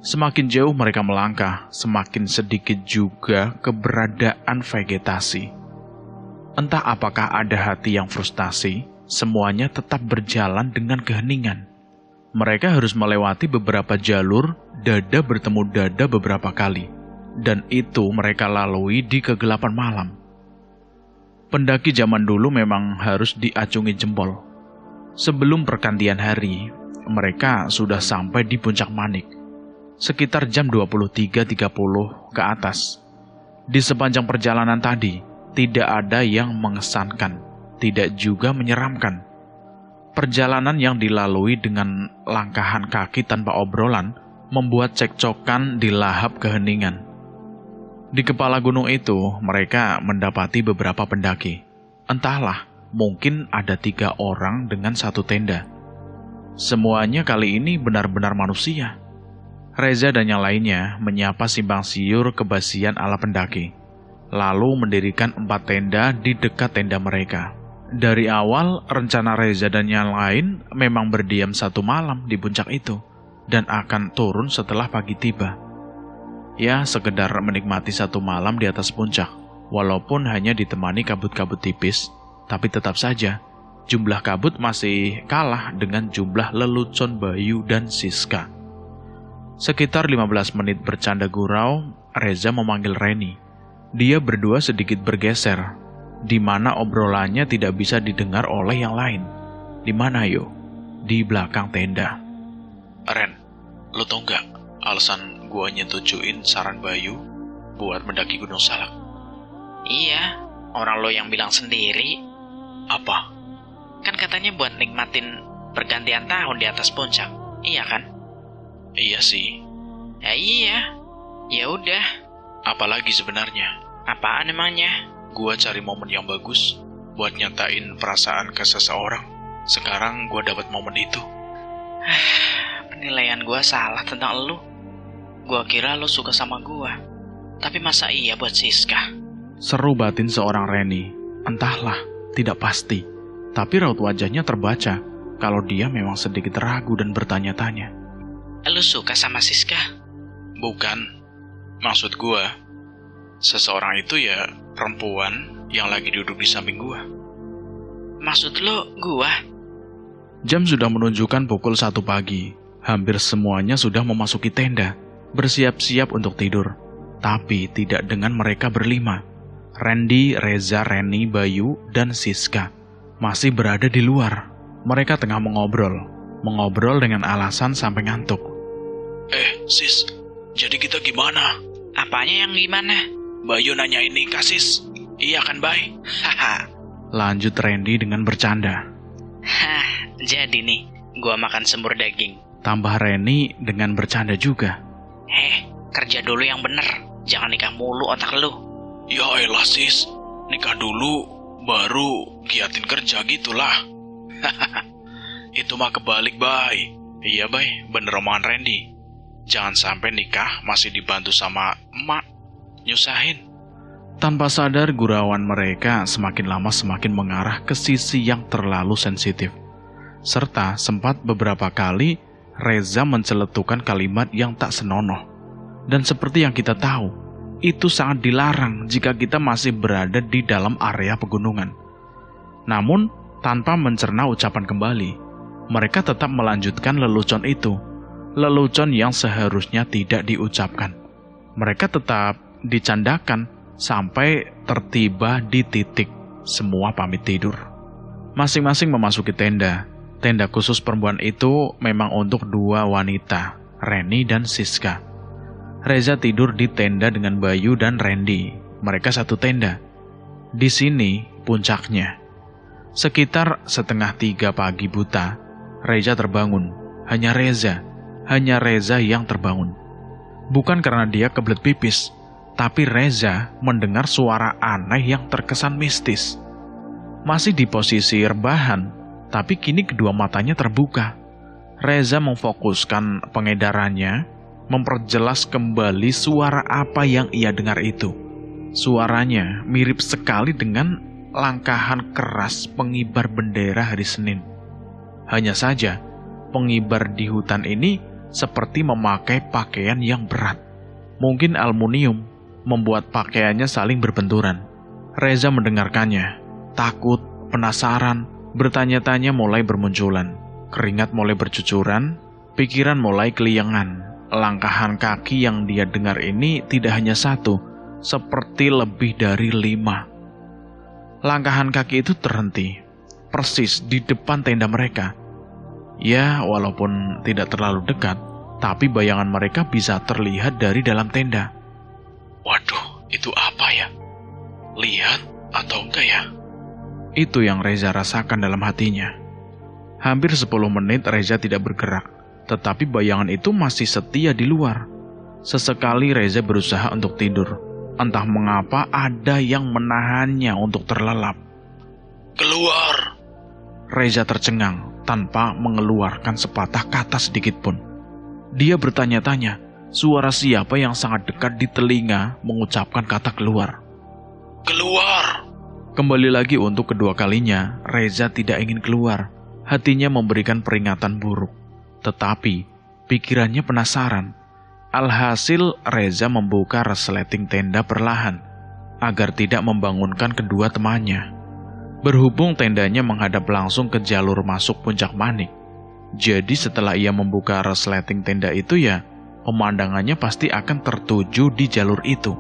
Semakin jauh mereka melangkah, semakin sedikit juga keberadaan vegetasi. Entah apakah ada hati yang frustasi, semuanya tetap berjalan dengan keheningan. Mereka harus melewati beberapa jalur, dada bertemu dada beberapa kali, dan itu mereka lalui di kegelapan malam. Pendaki zaman dulu memang harus diacungi jempol. Sebelum pergantian hari, mereka sudah sampai di Puncak Manik, sekitar jam 23.30 ke atas. Di sepanjang perjalanan tadi, tidak ada yang mengesankan, tidak juga menyeramkan. Perjalanan yang dilalui dengan langkahan kaki tanpa obrolan membuat cekcokan di lahap keheningan. Di kepala gunung itu, mereka mendapati beberapa pendaki. Entahlah, mungkin ada 3 orang dengan 1 tenda. Semuanya kali ini benar-benar manusia. Reza dan yang lainnya menyapa simpang siur kebasian ala pendaki, lalu mendirikan 4 tenda di dekat tenda mereka. Dari awal, rencana Reza dan yang lain memang berdiam 1 malam di puncak itu, dan akan turun setelah pagi tiba. Ya, sekedar menikmati 1 malam di atas puncak, walaupun hanya ditemani kabut-kabut tipis, tapi tetap saja, jumlah kabut masih kalah dengan jumlah lelucon Bayu dan Siska. Sekitar 15 menit bercanda gurau, Reza memanggil Reni. Dia berdua sedikit bergeser, di mana obrolannya tidak bisa didengar oleh yang lain. Di mana yo? Di belakang tenda. Ren, lo tau gak alasan gua nyetujuin saran Bayu buat mendaki Gunung Salak? Iya, orang lo yang bilang sendiri. Apa? Kan katanya buat nikmatin pergantian tahun di atas puncak. Iya kan? Iya sih. Ya iya. Ya udah. Apalagi sebenarnya? Apaan emangnya? Gua cari momen yang bagus buat nyatain perasaan ke seseorang. Sekarang gua dapat momen itu. Penilaian gua salah tentang lu. Gua kira lu suka sama gua. Tapi masa iya buat Siska? Seru batin seorang Reni. Entahlah, tidak pasti. Tapi raut wajahnya terbaca kalau dia memang sedikit ragu dan bertanya-tanya. Lu suka sama Siska? Bukan. Maksud gua, seseorang itu ya perempuan yang lagi duduk di samping gua. Maksud lo gua? Jam sudah menunjukkan pukul 1 pagi. Hampir semuanya sudah memasuki tenda, bersiap-siap untuk tidur. Tapi tidak dengan mereka berlima. Randy, Reza, Reni, Bayu, dan Siska masih berada di luar. Mereka tengah mengobrol dengan alasan sampai ngantuk. Sis, jadi kita gimana? Apanya yang gimana? Bayu nanya ini Kasis. Iya kan, Bay? Haha. Lanjut Randy dengan bercanda. Hah, jadi nih, gua makan semur daging. Tambah Reni dengan bercanda juga. Kerja dulu yang bener. Jangan nikah mulu otak lu. Ya elah sis, nikah dulu, baru giatin kerja gitulah. Itu mah kebalik, Bay. Iya, Bay, bener omongan Randy. Jangan sampai nikah masih dibantu sama emak. Nyusahin. Tanpa sadar gurauan mereka semakin lama semakin mengarah ke sisi yang terlalu sensitif. Serta sempat beberapa kali Reza menceletukan kalimat yang tak senonoh. Dan seperti yang kita tahu, itu sangat dilarang jika kita masih berada di dalam area pegunungan. Namun, tanpa mencerna ucapan kembali, mereka tetap melanjutkan lelucon itu. Lelucon yang seharusnya tidak diucapkan. Mereka tetap dicandakan sampai tertiba di titik semua pamit tidur. Masing-masing memasuki tenda. Tenda khusus perempuan itu memang untuk 2 wanita, Reni dan Siska. Reza tidur di tenda dengan Bayu dan Randy. Mereka satu tenda. Di sini puncaknya. Sekitar 2:30 pagi buta, Reza terbangun. Hanya Reza yang terbangun. Bukan karena dia kebelet pipis, tapi Reza mendengar suara aneh yang terkesan mistis. Masih di posisi rebahan, tapi kini kedua matanya terbuka. Reza memfokuskan pengedarannya, memperjelas kembali suara apa yang ia dengar itu. Suaranya mirip sekali dengan langkahan keras pengibar bendera hari Senin. Hanya saja, pengibar di hutan ini seperti memakai pakaian yang berat. Mungkin aluminium membuat pakaiannya saling berbenturan. Reza mendengarkannya, takut, penasaran, bertanya-tanya mulai bermunculan. Keringat mulai bercucuran, pikiran mulai keliengan. Langkahan kaki yang dia dengar ini tidak hanya 1, seperti lebih dari 5. Langkahan kaki itu terhenti, persis di depan tenda mereka. Ya, walaupun tidak terlalu dekat, tapi bayangan mereka bisa terlihat dari dalam tenda. Waduh, itu apa ya? Lihat atau enggak ya? Itu yang Reza rasakan dalam hatinya. Hampir 10 menit Reza tidak bergerak, tetapi bayangan itu masih setia di luar. Sesekali Reza berusaha untuk tidur. Entah mengapa ada yang menahannya untuk terlelap. Keluar! Reza tercengang tanpa mengeluarkan sepatah kata sedikit pun. Dia bertanya-tanya, suara siapa yang sangat dekat di telinga mengucapkan kata keluar. Keluar! Kembali lagi untuk kedua kalinya, Reza tidak ingin keluar. Hatinya memberikan peringatan buruk. Tetapi, pikirannya penasaran. Alhasil, Reza membuka resleting tenda perlahan, agar tidak membangunkan kedua temannya. Berhubung tendanya menghadap langsung ke jalur masuk Puncak Manik. Jadi setelah ia membuka resleting tenda itu ya, pemandangannya pasti akan tertuju di jalur itu.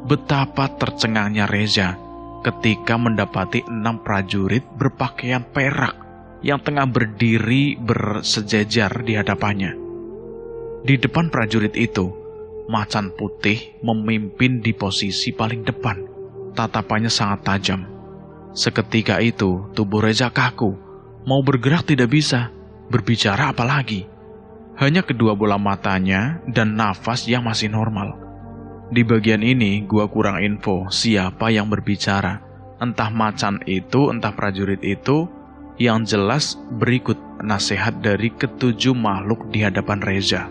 Betapa tercengangnya Reza ketika mendapati 6 prajurit berpakaian perak yang tengah berdiri bersejajar di hadapannya. Di depan prajurit itu, macan putih memimpin di posisi paling depan. Tatapannya sangat tajam. Seketika itu, tubuh Reza kaku. Mau bergerak tidak bisa, berbicara apalagi. Hanya kedua bola matanya dan nafas yang masih normal. Di bagian ini, gua kurang info siapa yang berbicara. Entah macan itu, entah prajurit itu. Yang jelas berikut nasihat dari ketujuh makhluk di hadapan Reza.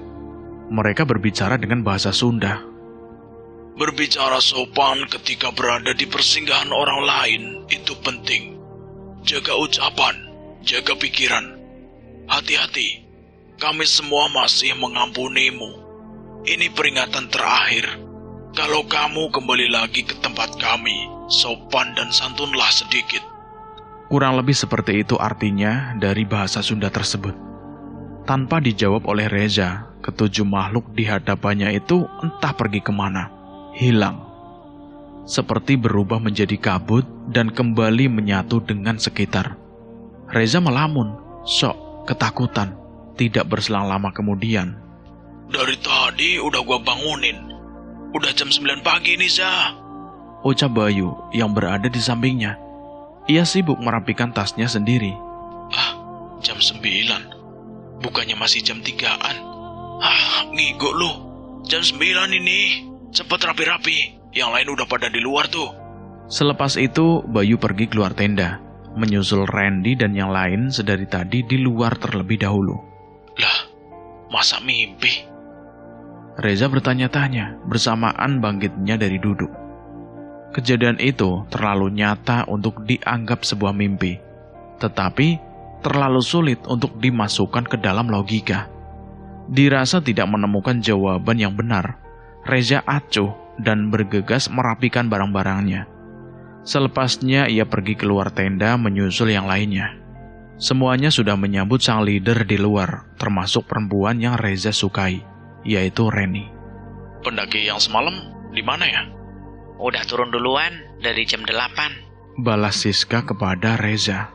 Mereka berbicara dengan bahasa Sunda. Berbicara sopan ketika berada di persinggahan orang lain itu penting. Jaga ucapan, jaga pikiran. Hati-hati, kami semua masih mengampunimu. Ini peringatan terakhir. Kalau kamu kembali lagi ke tempat kami, sopan dan santunlah sedikit. Kurang lebih seperti itu artinya dari bahasa Sunda tersebut. Tanpa dijawab oleh Reza, ketujuh makhluk di hadapannya itu entah pergi kemana, hilang. Seperti berubah menjadi kabut dan kembali menyatu dengan sekitar. Reza melamun, sok ketakutan. Tidak berselang lama kemudian. Dari tadi udah gua bangunin. Udah jam 9 pagi nih, Za. Ucap Bayu yang berada di sampingnya. Ia sibuk merapikan tasnya sendiri. Jam 9. Bukannya masih jam 3-an. Ngigo lu. Jam 9 ini. Cepet rapi-rapi. Yang lain udah pada di luar tuh. Selepas itu, Bayu pergi keluar tenda, menyusul Randy dan yang lain sedari tadi di luar terlebih dahulu. Lah, masa mimpi? Reza bertanya-tanya bersamaan bangkitnya dari duduk. Kejadian itu terlalu nyata untuk dianggap sebuah mimpi, tetapi terlalu sulit untuk dimasukkan ke dalam logika. Dirasa tidak menemukan jawaban yang benar, Reza acuh dan bergegas merapikan barang-barangnya. Selepasnya ia pergi keluar tenda menyusul yang lainnya. Semuanya sudah menyambut sang leader di luar, termasuk perempuan yang Reza sukai, yaitu Reni. Pendaki yang semalam di mana ya? Udah turun duluan dari jam 8. Balas Siska kepada Reza.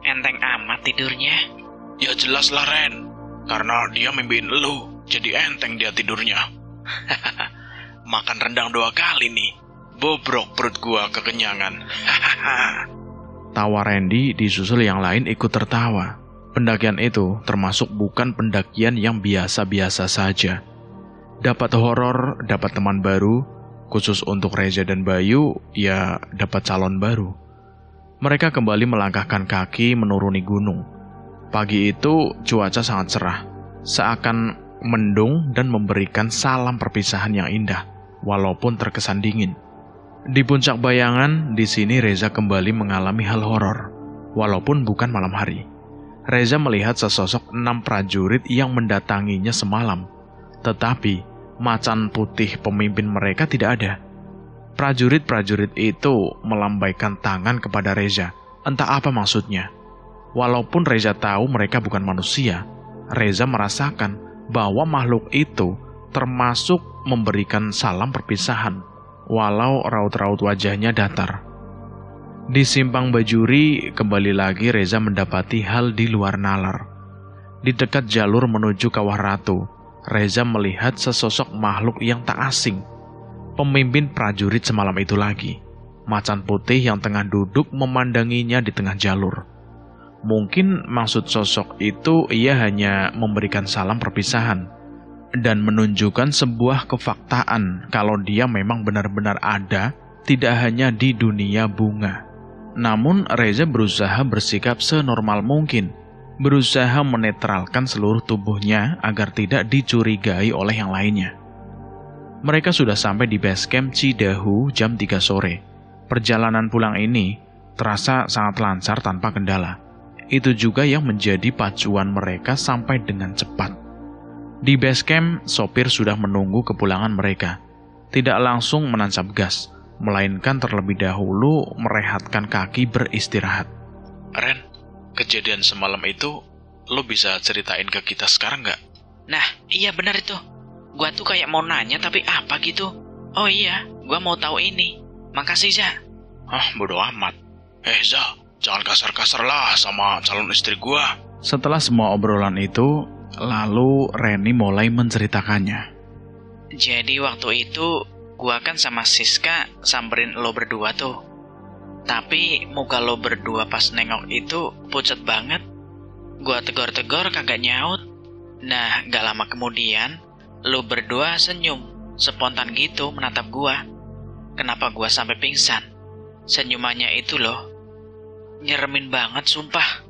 Enteng amat tidurnya. Ya jelas lah, Ren. Karena dia mimpiin lu, jadi enteng dia tidurnya. Makan rendang 2 kali nih. Bobrok perut gua kekenyangan. Tawa Randy disusul yang lain ikut tertawa. Pendakian itu termasuk bukan pendakian yang biasa-biasa saja. Dapat horor, dapat teman baru, khusus untuk Reza dan Bayu, ya dapat calon baru. Mereka kembali melangkahkan kaki menuruni gunung. Pagi itu cuaca sangat cerah, seakan mendung dan memberikan salam perpisahan yang indah, walaupun terkesan dingin. Di puncak bayangan, di sini Reza kembali mengalami hal horor, walaupun bukan malam hari. Reza melihat sesosok 6 prajurit yang mendatanginya semalam, tetapi macan putih pemimpin mereka tidak ada. Prajurit-prajurit itu melambaikan tangan kepada Reza, entah apa maksudnya. Walaupun Reza tahu mereka bukan manusia, Reza merasakan bahwa makhluk itu termasuk memberikan salam perpisahan, walau raut-raut wajahnya datar. Di Simpang Bajuri, kembali lagi Reza mendapati hal di luar nalar. Di dekat jalur menuju Kawah Ratu, Reza melihat sesosok makhluk yang tak asing. Pemimpin prajurit semalam itu lagi, macan putih yang tengah duduk memandanginya di tengah jalur. Mungkin maksud sosok itu ia hanya memberikan salam perpisahan dan menunjukkan sebuah kefaktaan kalau dia memang benar-benar ada, tidak hanya di dunia bunga. Namun Reza berusaha bersikap senormal mungkin, berusaha menetralkan seluruh tubuhnya agar tidak dicurigai oleh yang lainnya. Mereka sudah sampai di base camp Cidahu jam 3 sore. Perjalanan pulang ini terasa sangat lancar tanpa kendala. Itu juga yang menjadi pacuan mereka sampai dengan cepat. Di base camp, sopir sudah menunggu kepulangan mereka. Tidak langsung menancap gas, melainkan terlebih dahulu merehatkan kaki beristirahat. Ren, kejadian semalam itu lo bisa ceritain ke kita sekarang nggak? Nah, iya benar itu. Gua tuh kayak mau nanya tapi apa gitu. Oh iya, gua mau tahu ini. Makasih, Za. Bodo amat. Za, jangan kasar-kasar lah sama calon istri gua. Setelah semua obrolan itu, lalu Reni mulai menceritakannya. Jadi waktu itu gua kan sama Siska samperin lo berdua tuh. Tapi muka lo berdua pas nengok itu pucat banget. Gua tegor-tegor kagak nyaut. Nah, gak lama kemudian lo berdua senyum, spontan gitu menatap gua. Kenapa gua sampai pingsan? Senyumannya itu loh, nyeremin banget sumpah.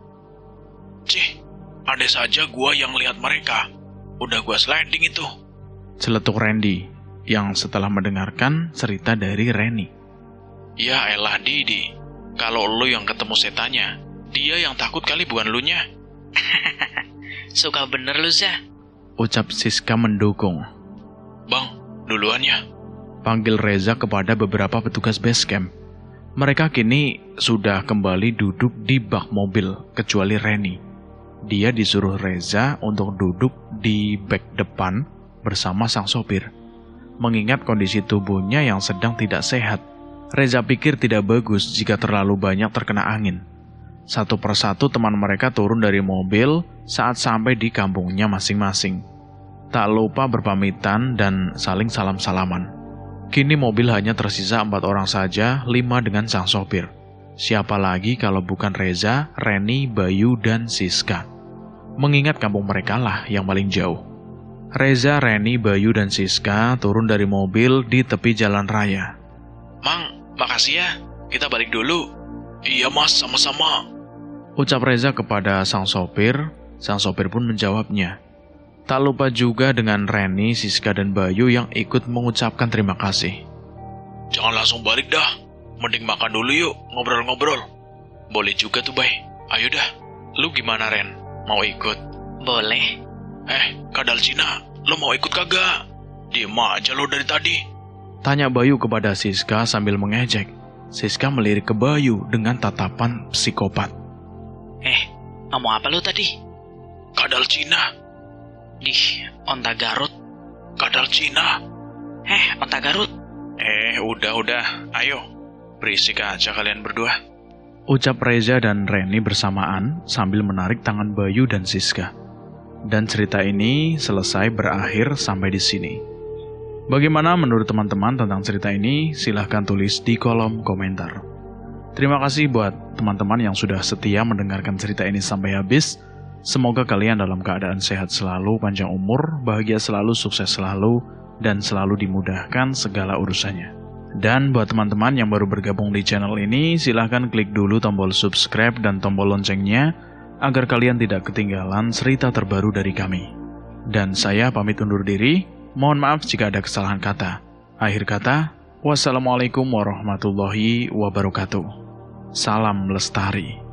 Cih, ada saja gua yang lihat mereka. Udah gua sliding itu. Celetuk Randy, yang setelah mendengarkan cerita dari Reni. Ya elah Didi, kalau lu yang ketemu setannya, dia yang takut kali bukan lu nya. Suka bener lu, Za. Ucap Siska mendukung. Bang, duluan ya. Panggil Reza kepada beberapa petugas base camp. Mereka kini sudah kembali duduk di bak mobil, kecuali Reni. Dia disuruh Reza untuk duduk di bak depan bersama sang sopir. Mengingat kondisi tubuhnya yang sedang tidak sehat, Reza pikir tidak bagus jika terlalu banyak terkena angin. Satu persatu teman mereka turun dari mobil saat sampai di kampungnya masing-masing. Tak lupa berpamitan dan saling salam-salaman. Kini mobil hanya tersisa 4 orang saja, 5 dengan sang sopir. Siapa lagi kalau bukan Reza, Reni, Bayu, dan Siska. Mengingat kampung mereka lah yang paling jauh. Reza, Reni, Bayu, dan Siska turun dari mobil di tepi jalan raya. Mang, makasih ya. Kita balik dulu. Iya mas, sama-sama. Ucap Reza kepada sang sopir pun menjawabnya. Tak lupa juga dengan Reni, Siska, dan Bayu yang ikut mengucapkan terima kasih. Jangan langsung balik dah. Mending makan dulu yuk, ngobrol-ngobrol. Boleh juga tuh, Bay. Ayo dah. Lu gimana, Ren? Mau ikut? Boleh. Kadal Cina, lo mau ikut kagak? Diem aja lo dari tadi. Tanya Bayu kepada Siska sambil mengejek. Siska melirik ke Bayu dengan tatapan psikopat. Ngomong apa lu tadi? Kadal Cina. Onta Garut. Kadal Cina. Onta Garut. Udah. Ayo. Berisik aja kalian berdua. Ucap Reza dan Reni bersamaan sambil menarik tangan Bayu dan Siska. Dan cerita ini selesai berakhir sampai di sini. Bagaimana menurut teman-teman tentang cerita ini? Silahkan tulis di kolom komentar. Terima kasih buat teman-teman yang sudah setia mendengarkan cerita ini sampai habis. Semoga kalian dalam keadaan sehat selalu, panjang umur, bahagia selalu, sukses selalu, dan selalu dimudahkan segala urusannya. Dan buat teman-teman yang baru bergabung di channel ini, silahkan klik dulu tombol subscribe dan tombol loncengnya, agar kalian tidak ketinggalan cerita terbaru dari kami. Dan saya pamit undur diri, mohon maaf jika ada kesalahan kata. Akhir kata, wassalamualaikum warahmatullahi wabarakatuh. Salam lestari.